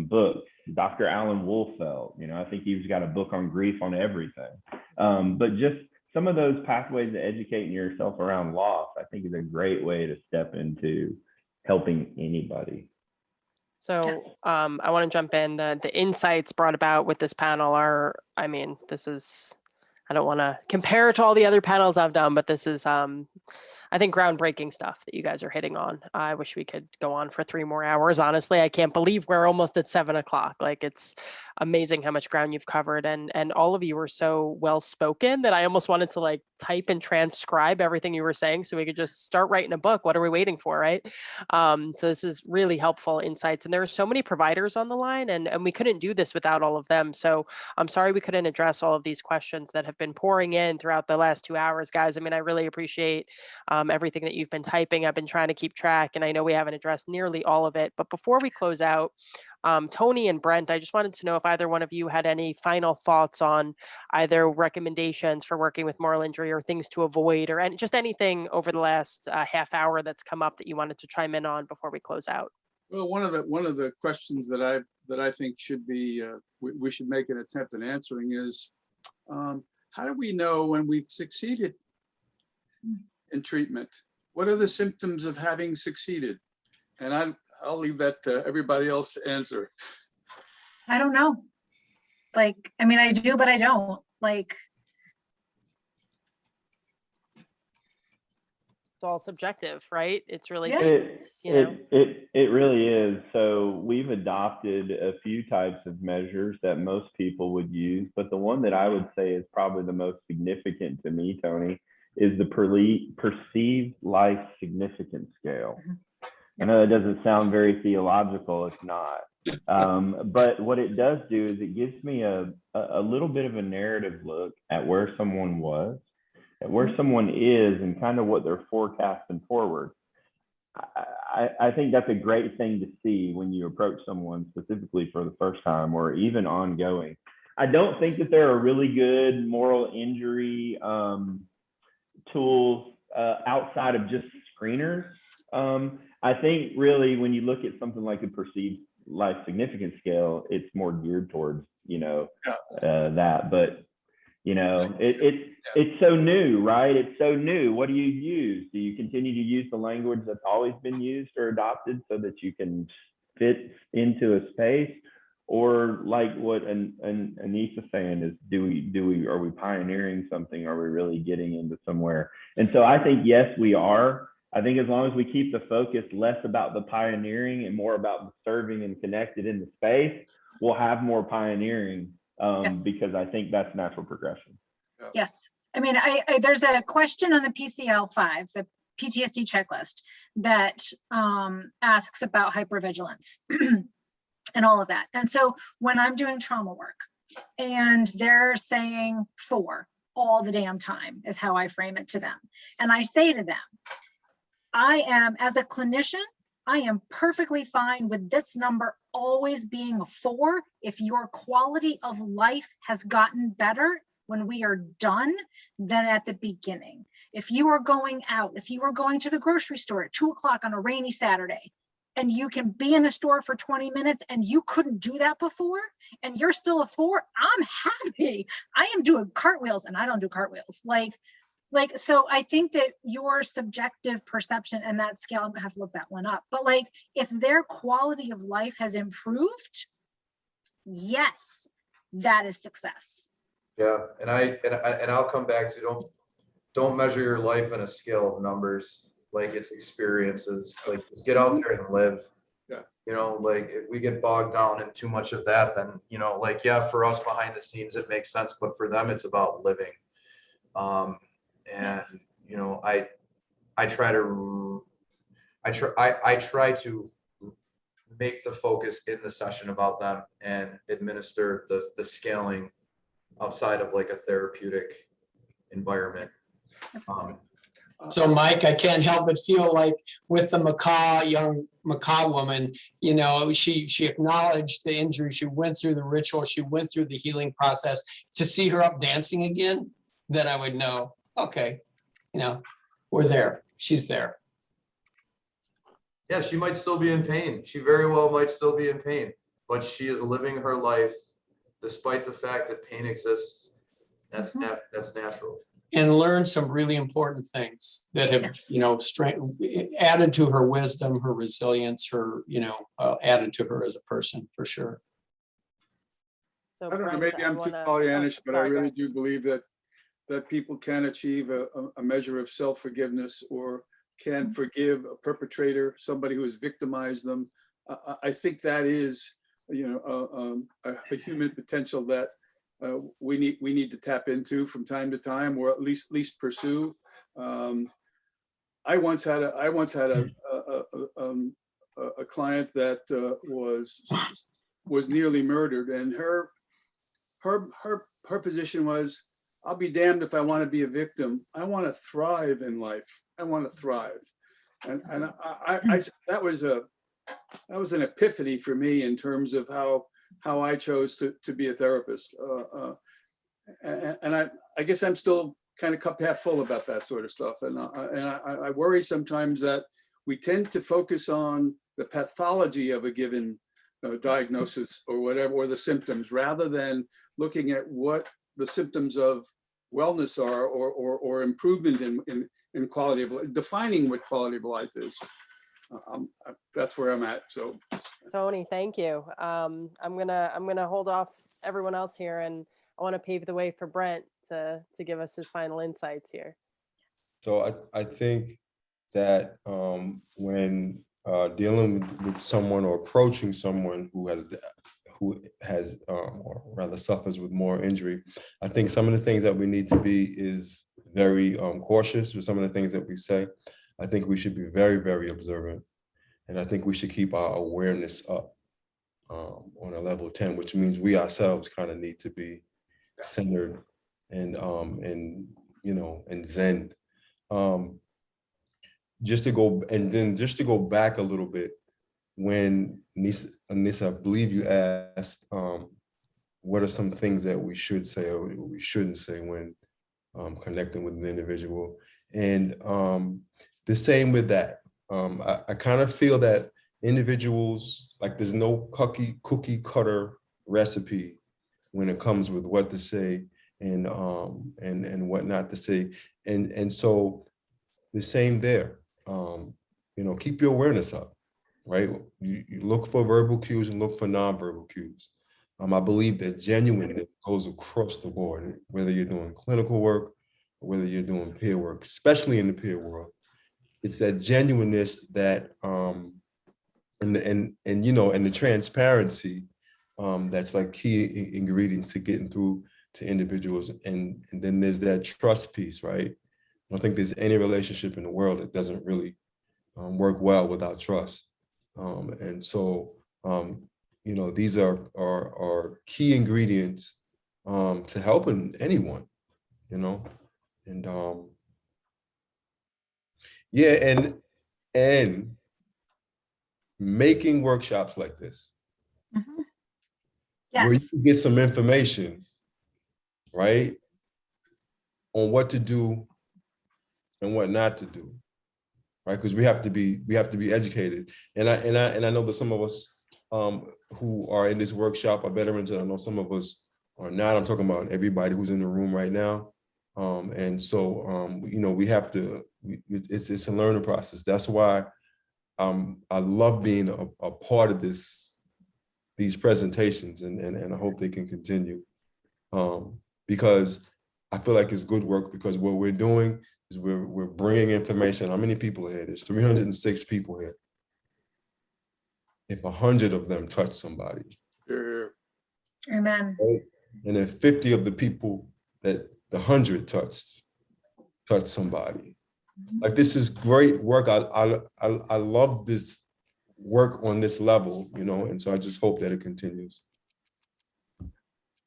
books. Dr. Alan Wolfelt, I think he's got a book on grief on everything. But just some of those pathways to educating yourself around loss, I think is a great way to step into helping anybody. So Yes. I want to jump in. The insights brought about with this panel are, this is, I don't want to compare it to all the other panels I've done, but this is, I think, groundbreaking stuff that you guys are hitting on. I wish we could go on for 3 more hours. Honestly, I can't believe we're almost at 7 o'clock. Like, it's amazing how much ground you've covered, and all of you were so well spoken that I almost wanted to type and transcribe everything you were saying so we could just start writing a book. What are we waiting for, right? So this is really helpful insights, and there are so many providers on the line, and we couldn't do this without all of them. So I'm sorry we couldn't address all of these questions that have been pouring in throughout the last 2 hours, guys. I really appreciate everything that you've been typing. I've been trying to keep track, and I know we haven't addressed nearly all of it. But before we close out, Tony and Brent, I just wanted to know if either one of you had any final thoughts on either recommendations for working with moral injury or things to avoid, or just anything over the last half hour that's come up that you wanted to chime in on before we close out. Well, one of the questions that I think should be we should make an attempt at answering is how do we know when we've succeeded in treatment? What are the symptoms of having succeeded? And I'll leave that to everybody else to answer. I don't know. I do, but I don't. it's all subjective, right? It's really Yeah. based, you know. It really is. So we've adopted a few types of measures that most people would use, but the one that I would say is probably the most significant to me, Tony, is the perceived life significance scale. I know that doesn't sound very theological, it's not. But what it does do is it gives me a little bit of a narrative look at where someone was, at where someone is, and kind of what they're forecasting forward. I think that's a great thing to see when you approach someone specifically for the first time or even ongoing. I don't think that there are really good moral injury tools outside of just screeners. I think really when you look at something like a perceived life significance scale, it's more geared towards, you know, that. But, you know, it's so new, right? It's so new. What do you use? Do you continue to use the language that's always been used or adopted so that you can fit into a space? Or like what Anissa's saying is, are we pioneering something? Are we really getting into somewhere? And so I think, yes, we are. I think as long as we keep the focus less about the pioneering and more about the serving and connected in the space, we'll have more pioneering because I think that's natural progression. Yes. I mean, there's a question on the PCL-5, the PTSD checklist, that asks about hypervigilance and all of that. And so when I'm doing trauma work and they're saying 4 all the damn time is how I frame it to them. And I say to them, I am, as a clinician, I am perfectly fine with this number always being a 4 if your quality of life has gotten better when we are done than at the beginning. If you are going out, if you are going to the grocery store at 2 o'clock on a rainy Saturday, and you can be in the store for 20 minutes and you couldn't do that before, and you're still a 4, I'm happy. I am doing cartwheels, and I don't do cartwheels. Like, so I think that your subjective perception and that scale, I'm gonna have to look that one up, but like, if their quality of life has improved, yes, that is success. Yeah, and I'll come back to don't measure your life in a scale of numbers, like it's experiences. Like, just get out there and live. Yeah. You know, like if we get bogged down in too much of that, then, you know, like, yeah, for us behind the scenes it makes sense, but for them it's about living. And you know, I try to make the focus in the session about them and administer the scaling outside of like a therapeutic environment. So Mike, I can't help but feel like with the young macaw woman, you know, she acknowledged the injury, she went through the ritual, she went through the healing process. To see her up dancing again, then I would know, okay, you know, we're there, she's there. Yeah, she might still be in pain. She very well might still be in pain, but she is living her life despite the fact that pain exists. That's natural. And learn some really important things that have, you know, added to her wisdom, her resilience, her, you know, added to her as a person, for sure. So I don't know, Brent, maybe I'm too Pollyannish, but I really do believe that people can achieve a measure of self-forgiveness, or can forgive a perpetrator, somebody who has victimized them. I think that is, you know, a human potential that we need to tap into from time to time, or at least pursue. I once had a client that was nearly murdered, and her position was, I'll be damned if I want to be a victim. I want to thrive in life. I want to thrive. And that was an epiphany for me in terms of how I chose to be a therapist. And I guess I'm still kind of cup half full about that sort of stuff. And I worry sometimes that we tend to focus on the pathology of a given diagnosis or whatever, or the symptoms, rather than looking at what the symptoms of wellness are, or improvement in quality of life, defining what quality of life is. That's where I'm at. So Tony, thank you. I'm gonna hold off everyone else here, and I want to pave the way for Brent to give us his final insights here. So I think that when dealing with someone or approaching someone who has or rather suffers with more injury, I think some of the things that we need to be is very cautious with some of the things that we say. I think we should be very, very observant. And I think we should keep our awareness up on a level 10, which means we ourselves kind of need to be centered and zen. Just to go back a little bit, when Anissa, I believe you asked, what are some things that we should say or we shouldn't say when connecting with an individual? And the same with that. I kind of feel that individuals, like there's no cookie cutter recipe when it comes with what to say and what not to say. And so the same there, keep your awareness up, right? You look for verbal cues and look for nonverbal cues. I believe that genuineness goes across the board, whether you're doing clinical work or whether you're doing peer work, especially in the peer world. It's that genuineness that and the transparency that's like key ingredients to getting through to individuals. And then there's that trust piece, right? I don't think there's any relationship in the world that doesn't really work well without trust. And so these are key ingredients to helping anyone, and yeah, and making workshops like this, Yes. where you get some information, right, on what to do and what not to do, right? Because we have to be educated, and I know that some of us who are in this workshop are veterans, and I know some of us are not. I'm talking about everybody who's in the room right now, and so we have to. It's a learning process. That's why I love being a part of these presentations, and I hope they can continue, because I feel like it's good work, because what we're doing is we're bringing information. How many people here? There's 306 people here. If 100 of them touch somebody, Amen. right? And if 50 of the people that the 100 touch somebody, like, this is great work. I love this work on this level, and so I just hope that it continues.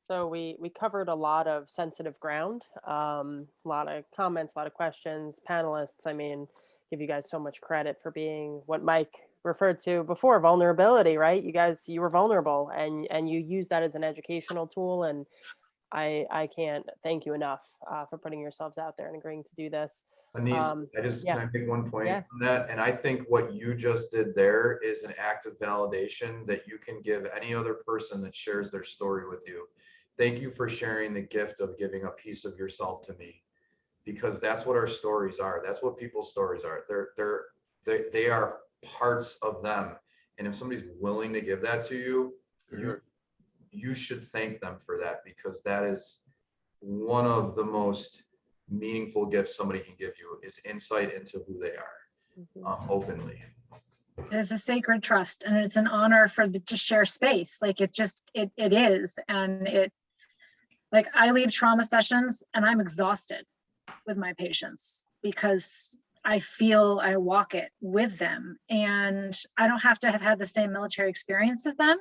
So we covered a lot of sensitive ground, a lot of comments, a lot of questions. Panelists, I mean, give you guys so much credit for being what Mike referred to before, vulnerability, right? You were vulnerable, and you use that as an educational tool. And I can't thank you enough for putting yourselves out there and agreeing to do this. Anise, can I make one point on that? And I think what you just did there is an act of validation that you can give any other person that shares their story with you. Thank you for sharing the gift of giving a piece of yourself to me, because that's what our stories are. That's what people's stories are. They are parts of them. And if somebody's willing to give that to you, you should thank them for that, because that is one of the most meaningful gifts somebody can give you, is insight into who they are, openly. It is a sacred trust, and it's an honor to share space. Like, it is. And like, I leave trauma sessions and I'm exhausted with my patients, because I feel I walk it with them, and I don't have to have had the same military experience as them.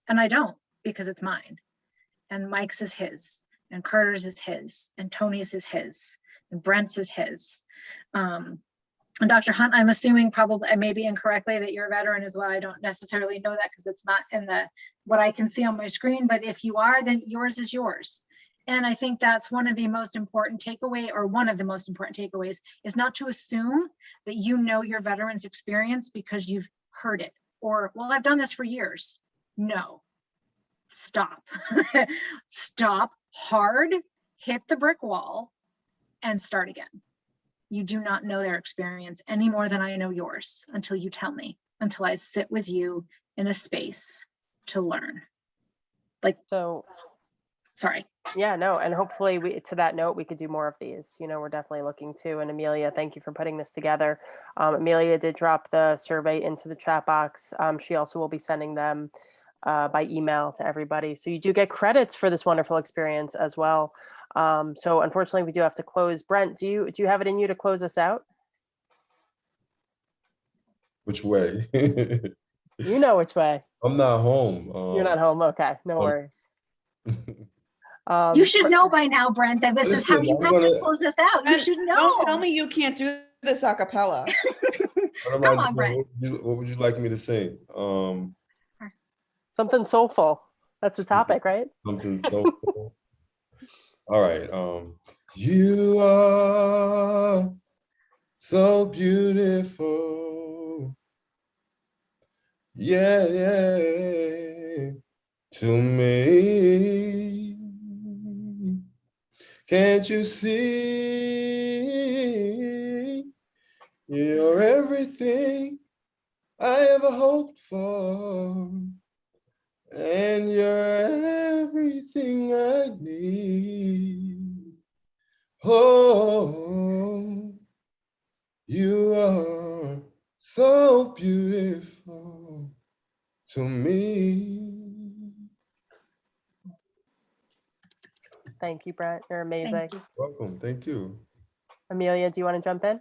And I don't, because it's mine, and Mike's is his, and Carter's is his, and Tony's is his, and Brent's is his. And Dr. Hunt, I'm assuming, probably, maybe incorrectly, that you're a veteran as well. I don't necessarily know that because it's not in what I can see on my screen, but if you are, then yours is yours. And I think that's one of the most important takeaways, is not to assume that you know your veteran's experience because you've heard it, or, well, I've done this for years. No, stop. Stop hard, hit the brick wall, and start again. You do not know their experience any more than I know yours until you tell me, until I sit with you in a space to learn. Sorry. Yeah, no, and hopefully to that note, we could do more of these. We're definitely looking to. And Amelia, thank you for putting this together. Amelia did drop the survey into the chat box. She also will be sending them by email to everybody. So you do get credits for this wonderful experience as well. So unfortunately, we do have to close. Brent, do you have it in you to close us out? Which way? You know which way. I'm not home. You're not home. Okay, no worries. You should know by now, Brent, that this is how Listen, you have to close this out. You should know. Don't tell me you can't do this a cappella. Come on, Brent. What would you like me to sing? Something soulful. That's the topic, right? Something soulful. All right. You are so beautiful. Yeah, yeah. To me. Can't you see? You're everything I ever hoped for. And you're everything I need. Oh, you are so beautiful to me. Thank you, Brent. You're amazing. Thank you. Welcome. Thank you. Amelia, do you want to jump in?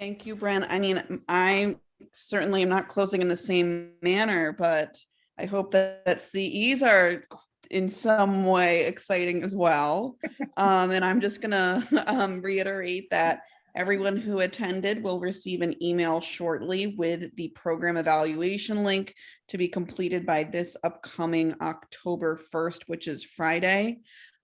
Thank you, Brent. I mean, I certainly am not closing in the same manner, but I hope that CEs are in some way exciting as well. And I'm just gonna reiterate that everyone who attended will receive an email shortly with the program evaluation link to be completed by this upcoming October 1st, which is Friday.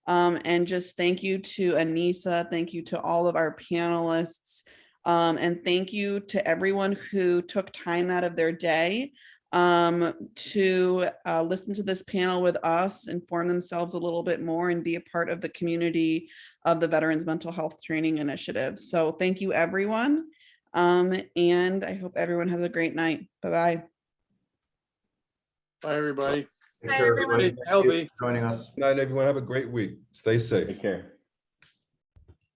And just thank you to Anissa, thank you to all of our panelists, and thank you to everyone who took time out of their day to listen to this panel with us, inform themselves a little bit more, and be a part of the community of the Veterans Mental Health Training Initiative. So thank you, everyone. And I hope everyone has a great night. Bye-bye. Bye, everybody. Take care, everybody. Stay healthy. Thank you for joining us. Good night, everyone. Have a great week. Stay safe. Take care.